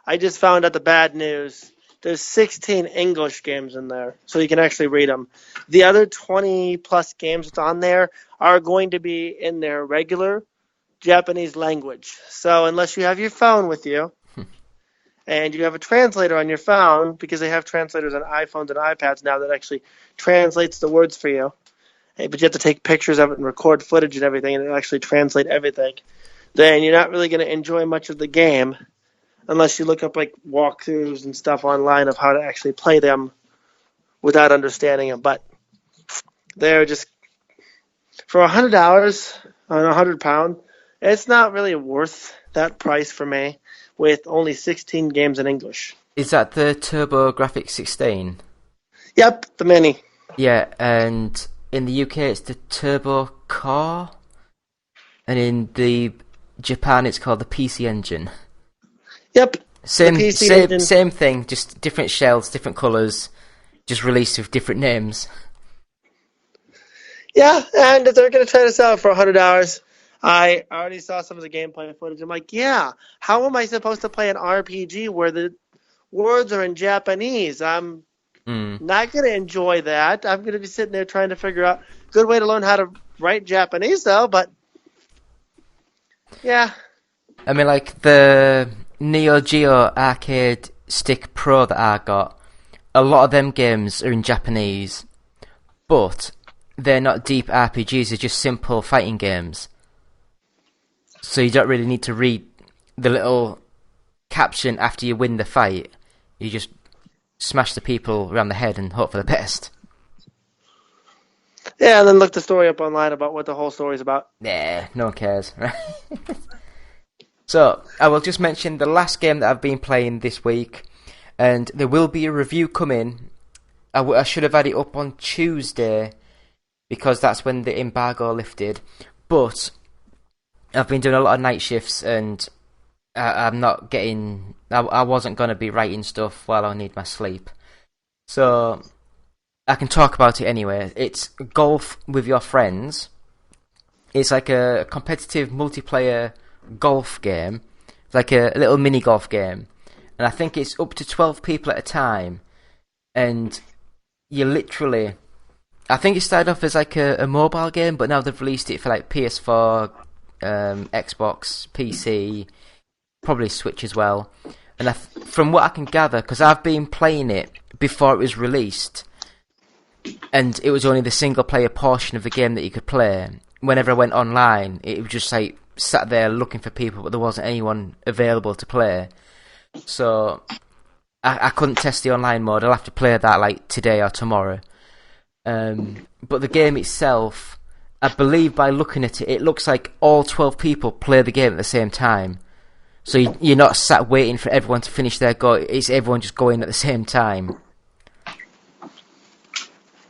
I just found out the bad news. There's 16 English games in there, so you can actually read them. The other 20-plus games that's on there are going to be in their regular Japanese language. So unless you have your phone with you, and you have a translator on your phone, because they have translators on iPhones and iPads now that actually translates the words for you, but you have to take pictures of it and record footage and everything, and it'll actually translate everything, then you're not really going to enjoy much of the game unless you look up like walkthroughs and stuff online of how to actually play them without understanding them. But they're just, for $100 on £100, it's not really worth that price for me with only 16 games in English. Is that the TurboGrafx 16? Yep, the mini. Yeah, and in the UK it's the Turbo Core, and in the Japan it's called the PC Engine. Yep. Same thing, just different shells, different colours, just released with different names. Yeah, and if they're going to try to sell it for $100, I already saw some of the gameplay footage. I'm like, yeah, how am I supposed to play an RPG where the words are in Japanese? I'm not going to enjoy that. I'm going to be sitting there trying to figure out a good way to learn how to write Japanese, though, but yeah. I mean, like, the Neo Geo Arcade Stick Pro that I got, a lot of them games are in Japanese, but they're not deep RPGs, they're just simple fighting games. So you don't really need to read the little caption after you win the fight. You just smash the people around the head and hope for the best. Yeah, and then look the story up online about what the whole story's about. Nah, no one cares. So, I will just mention the last game that I've been playing this week, and there will be a review coming. I should have had it up on Tuesday, because that's when the embargo lifted, but I've been doing a lot of night shifts, and I'm not getting... I wasn't going to be writing stuff while I need my sleep. So, I can talk about it anyway. It's Golf with Your Friends. It's like a competitive multiplayer golf game. It's like a little mini golf game. And I think it's up to 12 people at a time. And you literally... I think it started off as like a mobile game, but now they've released it for like PS4, Xbox, PC, probably Switch as well. And from what I can gather, because I've been playing it before it was released, and it was only the single player portion of the game that you could play. Whenever I went online, it was just like sat there looking for people, but there wasn't anyone available to play. So I couldn't test the online mode. I'll have to play that like today or tomorrow. But the game itself, I believe by looking at it, it looks like all 12 people play the game at the same time. So you're not sat waiting for everyone to finish their go. It's everyone just going at the same time.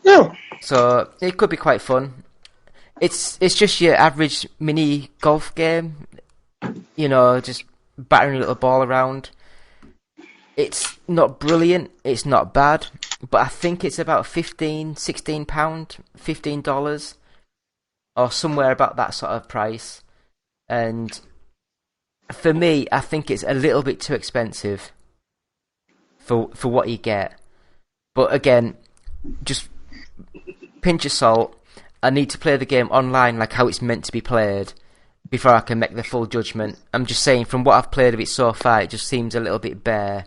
No. So it could be quite fun. It's just your average mini golf game. You know, just battering a little ball around. It's not brilliant. It's not bad. But I think it's about £16, $15, or somewhere about that sort of price. And for me, I think it's a little bit too expensive for what you get. But again, just pinch of salt. I need to play the game online like how it's meant to be played before I can make the full judgment. I'm just saying, from what I've played of it so far, it just seems a little bit bare.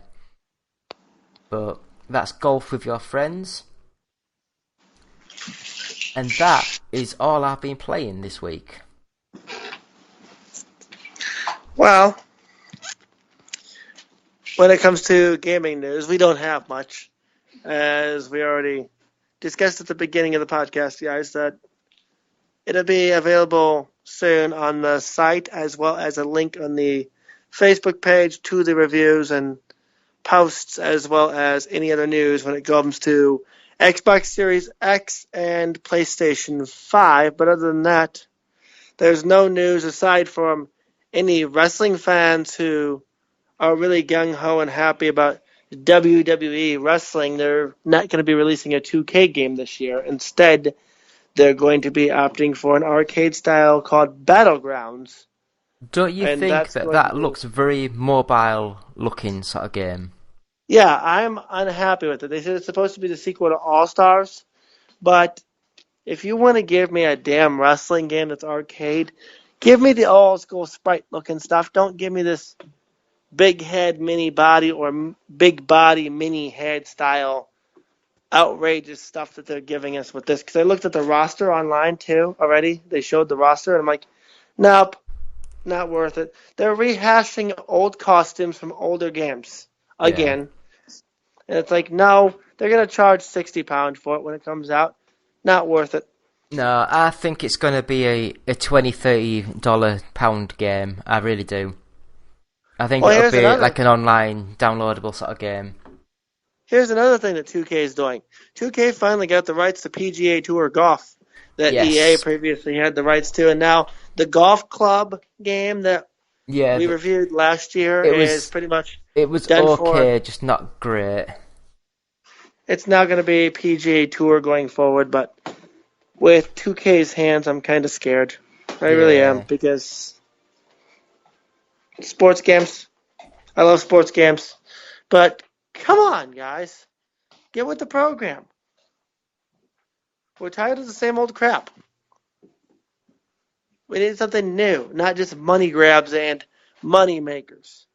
But that's Golf with Your Friends. And that is all I've been playing this week. Well, when it comes to gaming news, we don't have much. As we already discussed at the beginning of the podcast, guys, that it'll be available soon on the site, as well as a link on the Facebook page to the reviews and posts, as well as any other news when it comes to Xbox Series X and PlayStation 5. But other than that, there's no news aside from any wrestling fans who are really gung-ho and happy about WWE wrestling. They're not going to be releasing a 2K game this year. Instead, they're going to be opting for an arcade style called Battlegrounds. Don't you think that looks very mobile looking sort of game? Yeah, I'm unhappy with it. They said it's supposed to be the sequel to All-Stars, but if you want to give me a damn wrestling game that's arcade, give me the old school sprite looking stuff. Don't give me this big head mini body or big body mini head style outrageous stuff that they're giving us with this. Because I looked at the roster online too already. They showed the roster, and I'm like, nope, not worth it. They're rehashing old costumes from older games again. Yeah. And it's like, no, they're going to charge £60 for it when it comes out. Not worth it. No, I think it's going to be a $20, £30 game. I really do. I think it'll be like an online downloadable sort of game. Here's another thing that 2K is doing. 2K finally got the rights to PGA Tour Golf that EA previously had the rights to. And now the Golf Club game that we reviewed last year is pretty much it was done okay, just not great. It's now going to be PGA Tour going forward, but with 2K's hands, I'm kind of scared. I really am, because sports games, I love sports games, but come on, guys. Get with the program. We're tired of the same old crap. We need something new, not just money grabs and money makers.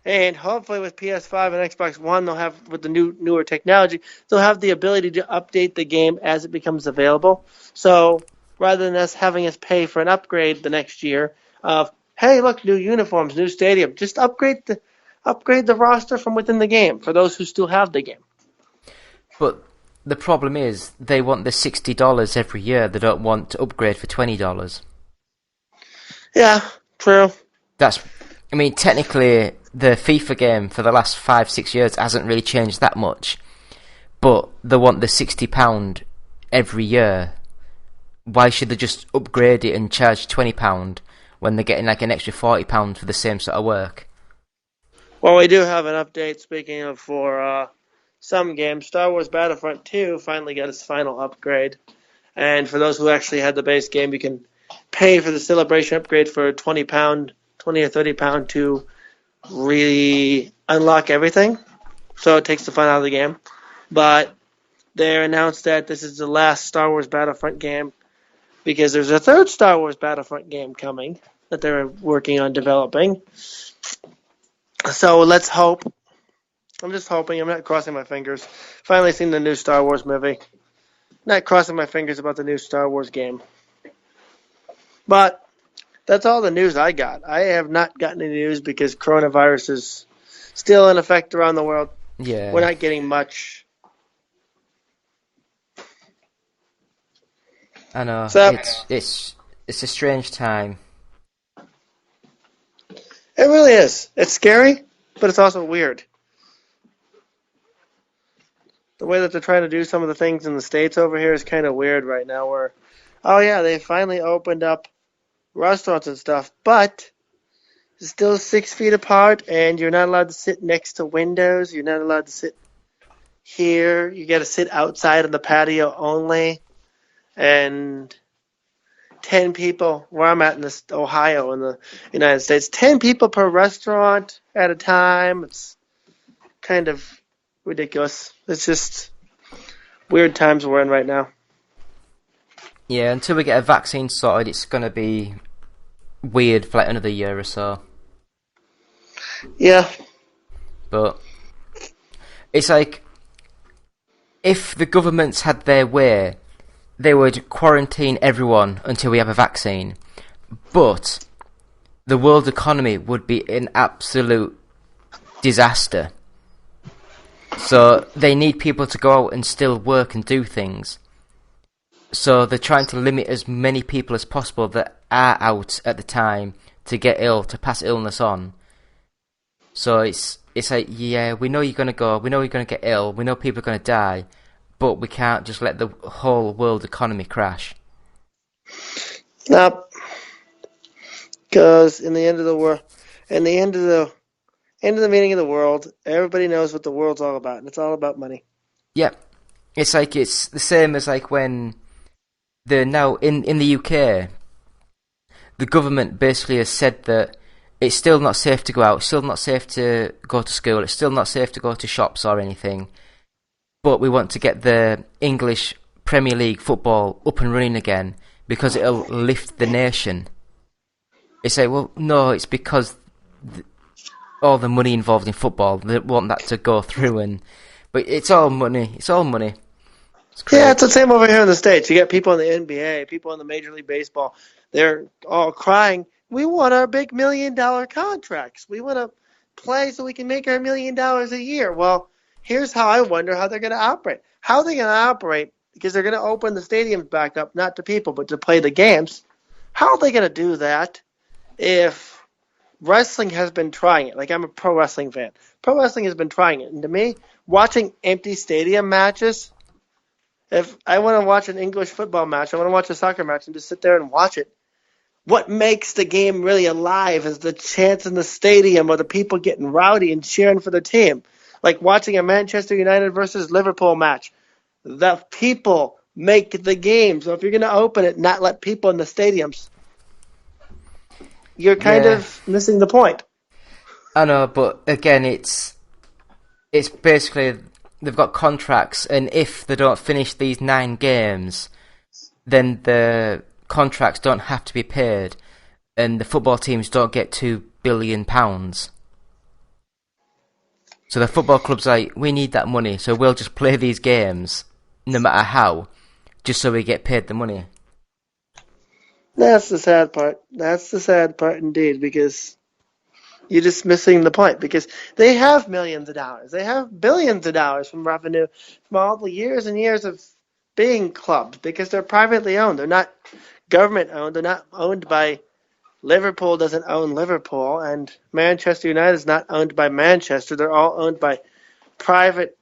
And hopefully with PS5 and Xbox One, they'll have, with the newer technology, they'll have the ability to update the game as it becomes available. So rather than us having us pay for an upgrade the next year of, hey, look, new uniforms, new stadium, just upgrade the roster from within the game for those who still have the game. But the problem is they want the $60 every year. They don't want to upgrade for $20. Yeah, true. Technically, the FIFA game for the last 5-6 years hasn't really changed that much, but they want the £60 every year. Why should they just upgrade it and charge £20 when they're getting like an extra £40 for the same sort of work? Well, we do have an update, speaking of, for some games. Star Wars Battlefront 2 finally got its final upgrade. And for those who actually had the base game, you can pay for the Celebration upgrade for £20 or £30 to really unlock everything. So it takes the fun out of the game. But they announced that this is the last Star Wars Battlefront game because there's a third Star Wars Battlefront game coming that they're working on developing. So let's hope. I'm just hoping. I'm not crossing my fingers. Finally seen the new Star Wars movie. Not crossing my fingers about the new Star Wars game. But that's all the news I got. I have not gotten any news because coronavirus is still in effect around the world. Yeah. We're not getting much. I know. So, it's a strange time. It really is. It's scary, but it's also weird. The way that they're trying to do some of the things in the States over here is kind of weird right now where, oh yeah, they finally opened up restaurants and stuff, but it's still 6 feet apart and you're not allowed to sit next to windows. You're not allowed to sit here. You got to sit outside on the patio only. And 10 people, where I'm at in this Ohio in the United States, 10 people per restaurant at a time. It's kind of ridiculous. It's just weird times we're in right now. Yeah, until we get a vaccine sorted, it's going to be weird for like another year or so. Yeah. But it's like, if the governments had their way, they would quarantine everyone until we have a vaccine. But the world economy would be an absolute disaster. So they need people to go out and still work and do things. So they're trying to limit as many people as possible that are out at the time to get ill, to pass illness on. So it's like, yeah, we know you're going to go, we know you're going to get ill, we know people are going to die, but we can't just let the whole world economy crash. Nope. Because in the end of the world, in the end of the meaning of the world, everybody knows what the world's all about, and it's all about money. Yep. It's like, it's the same as like when they're now in the UK, the government basically has said that it's still not safe to go out, it's still not safe to go to school, it's still not safe to go to shops or anything. But we want to get the English Premier League football up and running again because it'll lift the nation. They say, well, no, it's because all the money involved in football, they want that to go through. But it's all money. It's all money. Yeah, it's the same over here in the States. You get people in the NBA, people in the Major League Baseball. They're all crying, we want our big $1 million contracts. We want to play so we can make our $1 million a year. Well, here's how I wonder how they're going to operate. How are they going to operate? Because they're going to open the stadiums back up, not to people, but to play the games. How are they going to do that if wrestling has been trying it? Like, I'm a pro wrestling fan. Pro wrestling has been trying it. And to me, watching empty stadium matches, if I want to watch an English football match, I want to watch a soccer match and just sit there and watch it. What makes the game really alive is the chants in the stadium or the people getting rowdy and cheering for the team. Like watching a Manchester United versus Liverpool match. The people make the game. So if you're going to open it, not let people in the stadiums, you're kind of missing the point. I know, but again, it's basically they've got contracts, and if they don't finish these 9 games, then the contracts don't have to be paid, and the football teams don't get £2 billion. So the football club's like, we need that money, so we'll just play these games, no matter how, just so we get paid the money. That's the sad part. That's the sad part indeed, because you're just missing the point. Because they have millions of dollars. They have billions of dollars from revenue from all the years and years of being clubs, because they're privately owned. They're not government owned. They're not owned by Liverpool. Doesn't own Liverpool, and Manchester United is not owned by Manchester. They're all owned by private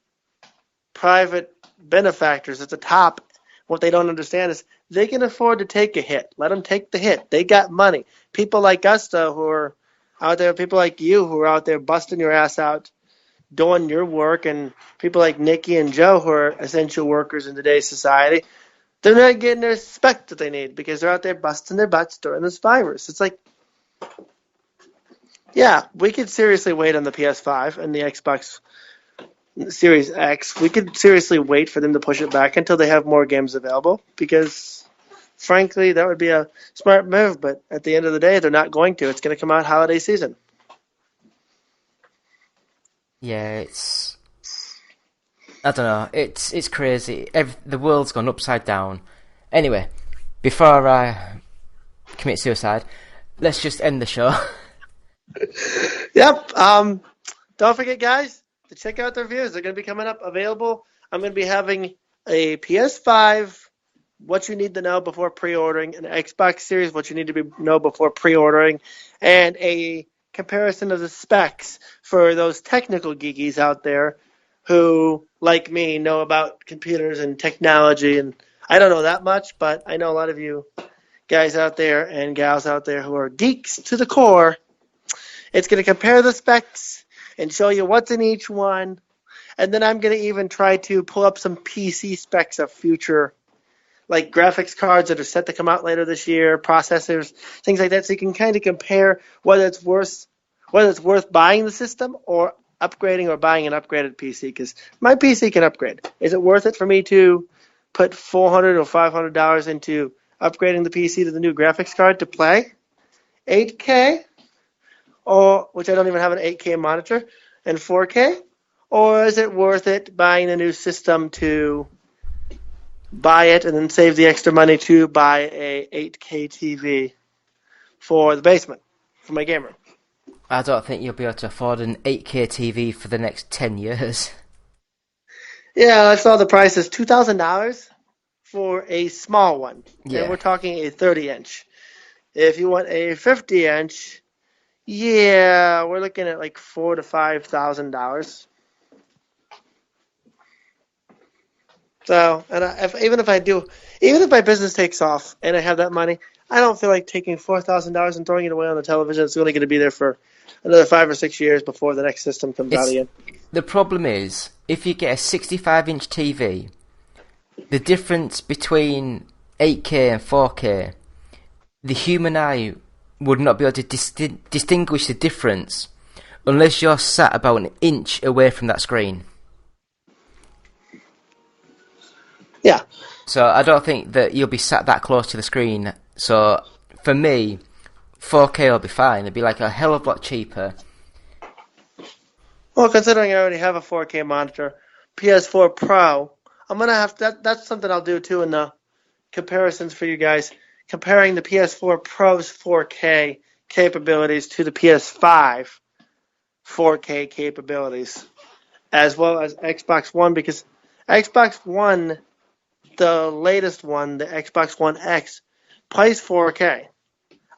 benefactors at the top. What they don't understand is they can afford to take a hit. Let them take the hit. They got money. People like us, though, who are out there, people like you who are out there busting your ass out, doing your work, and people like Nikki and Joe who are essential workers in today's society, they're not getting the respect that they need because they're out there busting their butts during this virus. It's like, yeah, we could seriously wait on the PS5 and the Xbox Series X. We could seriously wait for them to push it back until they have more games available, because frankly, that would be a smart move. But at the end of the day, they're not going to. It's going to come out holiday season. Yeah, I don't know. It's crazy. The world's gone upside down. Anyway, before I commit suicide, let's just end the show. Yep. Don't forget, guys, to check out the reviews. They're going to be coming up available. I'm going to be having a PS5, what you need to know before pre-ordering, an Xbox Series, what you need to know before pre-ordering, and a comparison of the specs for those technical geekies out there who, like me, know about computers and technology. And I don't know that much, but I know a lot of you guys out there and gals out there who are geeks to the core. It's going to compare the specs and show you what's in each one. And then I'm going to even try to pull up some PC specs of future, like graphics cards that are set to come out later this year, processors, things like that, so you can kind of compare whether it's worth buying the system or upgrading or buying an upgraded PC. Because my PC can upgrade. Is it worth it for me to put $400 or $500 into upgrading the PC to the new graphics card to play 8K, or which I don't even have an 8K monitor, and 4K? Or is it worth it buying a new system to buy it and then save the extra money to buy a 8K TV for the basement, for my game room? I don't think you'll be able to afford an 8K TV for the next 10 years. Yeah, I saw the price is $2,000 for a small one. Yeah. And we're talking a 30-inch. If you want a 50-inch, yeah, we're looking at like $4,000 to $5,000. So, and even if my business takes off and I have that money, I don't feel like taking $4,000 and throwing it away on the television. It's only going to be there for another 5 or 6 years before the next system comes out again. The problem is, if you get a 65-inch TV, the difference between 8K and 4K, the human eye would not be able to distinguish the difference unless you're sat about an inch away from that screen. Yeah. So I don't think that you'll be sat that close to the screen. So for me, 4K will be fine. It'll be like a hell of a lot cheaper. Well, considering I already have a 4K monitor, PS4 Pro, I'm gonna have that's something I'll do too in the comparisons for you guys, comparing the PS4 Pro's 4K capabilities to the PS5 4K capabilities, as well as Xbox One, because Xbox One, the latest one, the Xbox One X, plays 4K.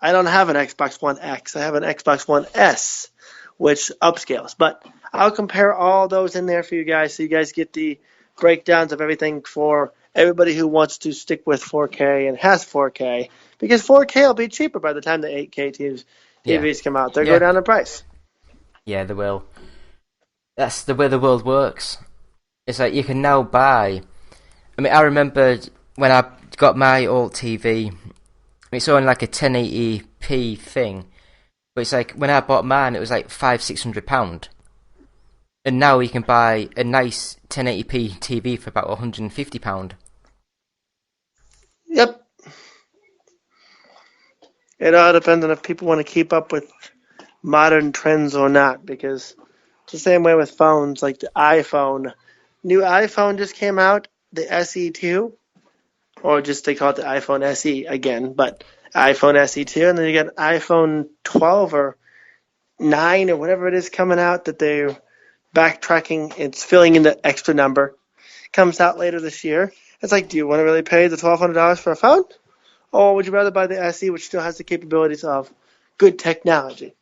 I don't have an Xbox One X. I have an Xbox One S, which upscales. But I'll compare all those in there for you guys so you guys get the breakdowns of everything for everybody who wants to stick with 4K and has 4K. Because 4K will be cheaper by the time the 8K TVs come out. They'll go down in price. Yeah, they will. That's the way the world works. It's like you can now buy... I mean, I remember when I got my old TV, it's only like a 1080p thing, but it's like when I bought mine, it was like £500-600, and now you can buy a nice 1080p TV for about £150. Yep. It all depends on if people want to keep up with modern trends or not, because It's the same way with phones, like the iPhone. New iPhone just came out, the SE2, or just they call it the iPhone SE again, but iPhone SE2, and then you got iPhone 12 or 9 or whatever it is coming out that they're backtracking. It's filling in the extra number. Comes out later this year. It's like, do you want to really pay the $1,200 for a phone? Or would you rather buy the SE, which still has the capabilities of good technology?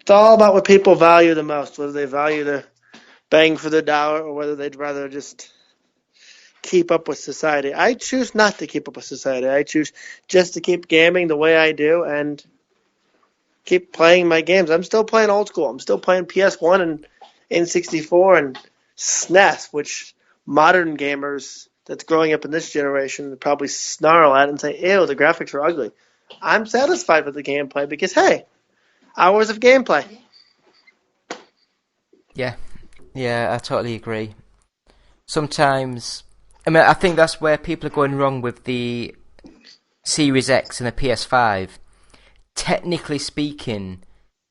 It's all about what people value the most, whether they value the bang for the dollar or whether they'd rather just keep up with society. I choose not to keep up with society. I choose just to keep gaming the way I do and keep playing my games. I'm still playing old school. I'm still playing PS1 and N64 and SNES, which modern gamers that's growing up in this generation would probably snarl at and say, ew, the graphics are ugly. I'm satisfied with the gameplay because, hey, hours of gameplay. Yeah, I totally agree. Sometimes, I think that's where people are going wrong with the Series X and the PS5. Technically speaking,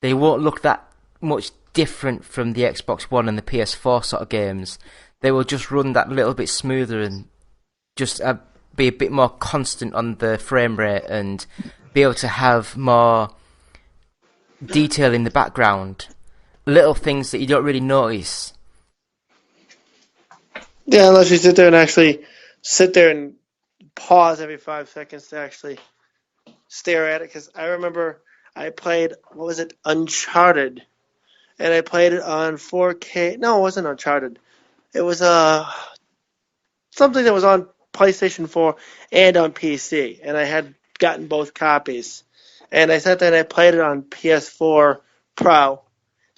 they won't look that much different from the Xbox One and the PS4 sort of games. They will just run that little bit smoother and just be a bit more constant on the frame rate and be able to have more detail in the background. Little things that you don't really notice. Yeah, unless you sit there and pause every 5 seconds to actually stare at it. Because I remember I played, Uncharted. And I played it on 4K. No, it wasn't Uncharted. It was something that was on PlayStation 4 and on PC. And I had gotten both copies. And I sat there and I played it on PS4 Pro.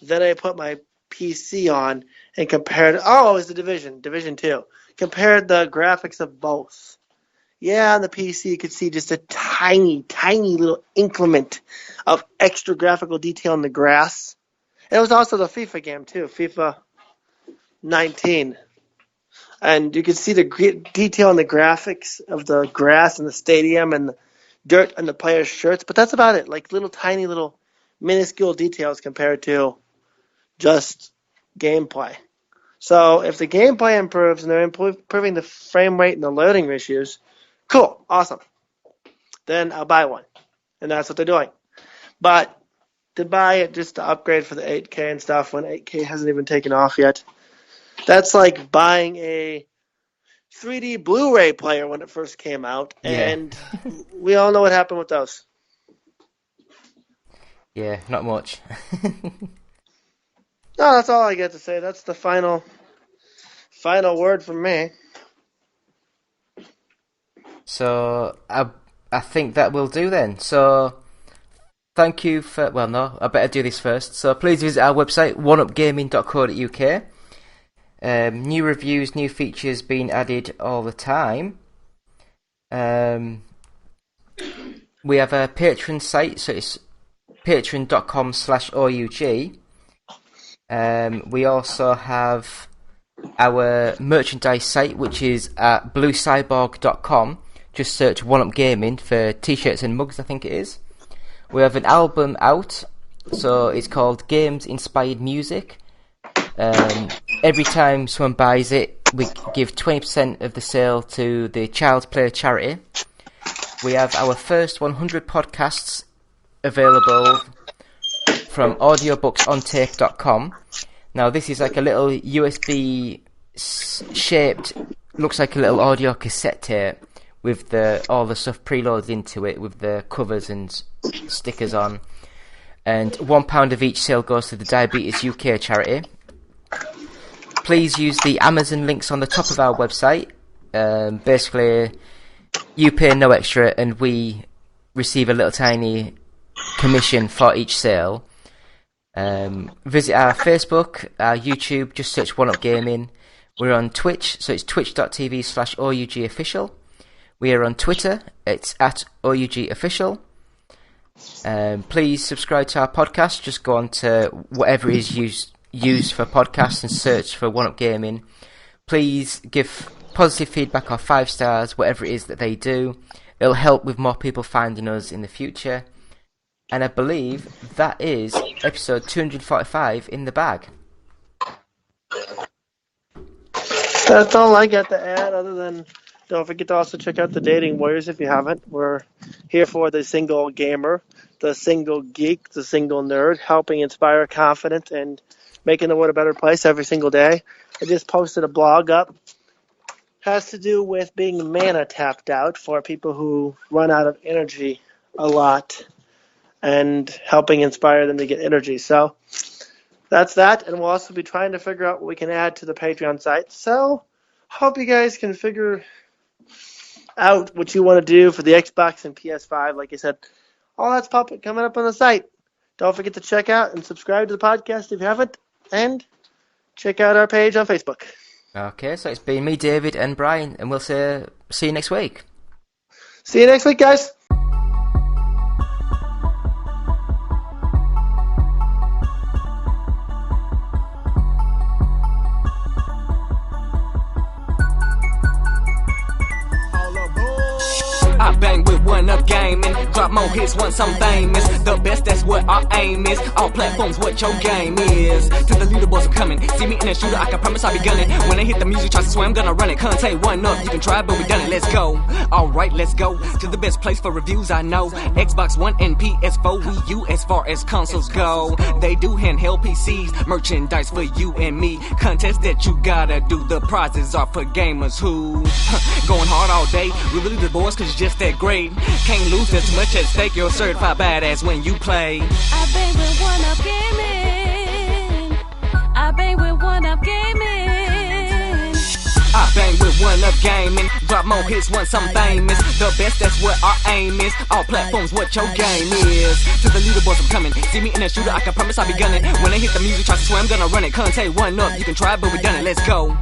Then I put my PC on and compared. Oh, it was the Division 2. Compared the graphics of both. Yeah, on the PC you could see just a tiny, tiny little increment of extra graphical detail in the grass. And it was also the FIFA game too, FIFA 19. And you could see the detail in the graphics of the grass in the stadium and the dirt on the players' shirts. But that's about it, like little tiny little minuscule details compared to just gameplay. So if the gameplay improves and they're improving the frame rate and the loading issues, cool, awesome. Then I'll buy one. And that's what they're doing. But to buy it just to upgrade for the 8K and stuff when 8K hasn't even taken off yet, that's like buying a 3D Blu-ray player when it first came out. Yeah. And we all know what happened with those. Yeah, not much. No, that's all I get to say. That's the final word from me. So I think that will do then. So thank you for... Well, no, I better do this first. So please visit our website, oneupgaming.co.uk. New reviews, new features being added all the time. We have a Patreon site, so it's patreon.com/OUG. We also have our merchandise site, which is at bluecyborg.com. Just search One Up Gaming for t-shirts and mugs, I think it is. We have an album out, so it's called Games Inspired Music. Every time someone buys it, we give 20% of the sale to the Child's Play charity. We have our first 100 podcasts available from audiobooksontape.com. Now this is like a little USB shaped, looks like a little audio cassette tape with all the stuff preloaded into it with the covers and stickers on. And £1 of each sale goes to the Diabetes UK charity. Please use the Amazon links on the top of our website. Basically, you pay no extra and we receive a little tiny commission for each sale. Visit our Facebook, our YouTube, just search One Up Gaming. We're on Twitch, so it's twitch.tv/OUGofficial. We are on Twitter, it's at OUGofficial. Please subscribe to our podcast, just go on to whatever is used for podcasts and search for One Up Gaming. Please give positive feedback or 5 stars, whatever it is that they do. It'll help with more people finding us in the future. And I believe that is episode 245 in the bag. That's all I got to add, other than don't forget to also check out the Dating Warriors if you haven't. We're here for the single gamer, the single geek, the single nerd, helping inspire confidence and making the world a better place every single day. I just posted a blog up. Has to do with being mana tapped out for people who run out of energy a lot and helping inspire them to get energy. So that's that, and we'll also be trying to figure out what we can add to the Patreon site. So hope you guys can figure out what you want to do for the Xbox and PS5. Like I said, all that's coming up on the site. Don't forget to check out and subscribe to the podcast if you haven't, and check out our page on Facebook. Okay, so it's been me, David, and Brian, and we'll see you next week. See you next week, guys. I bang with one up gaming, drop more hits once I'm famous. The best, that's what our aim is. All platforms, what your game is. To the leaderboards, I'm coming. See me in a shooter, I can promise I'll be gunning. When I hit the music, try to swear I'm gonna run it. Conte one up, you can try, but we done it. Let's go. Alright, let's go to the best place for reviews I know. Xbox One and PS4, Wii U as far as consoles go. They do handheld PCs, merchandise for you and me. Contest that you gotta do. The prizes are for gamers who going hard all day. We really the boys cause you're just that great. Can't lose, there's too much at stake. You're a certified badass when you play. I bang with one up gaming. I bang with one up gaming. I bang with one up gaming, drop more hits once I'm famous. The best, that's what our aim is. All platforms, what your game is. To the leaderboards, I'm coming. See me in a shooter, I can promise I'll be gunning. When I hit the music, try to swear I'm gonna run it. Conte one up, you can try, but we done it. Let's go.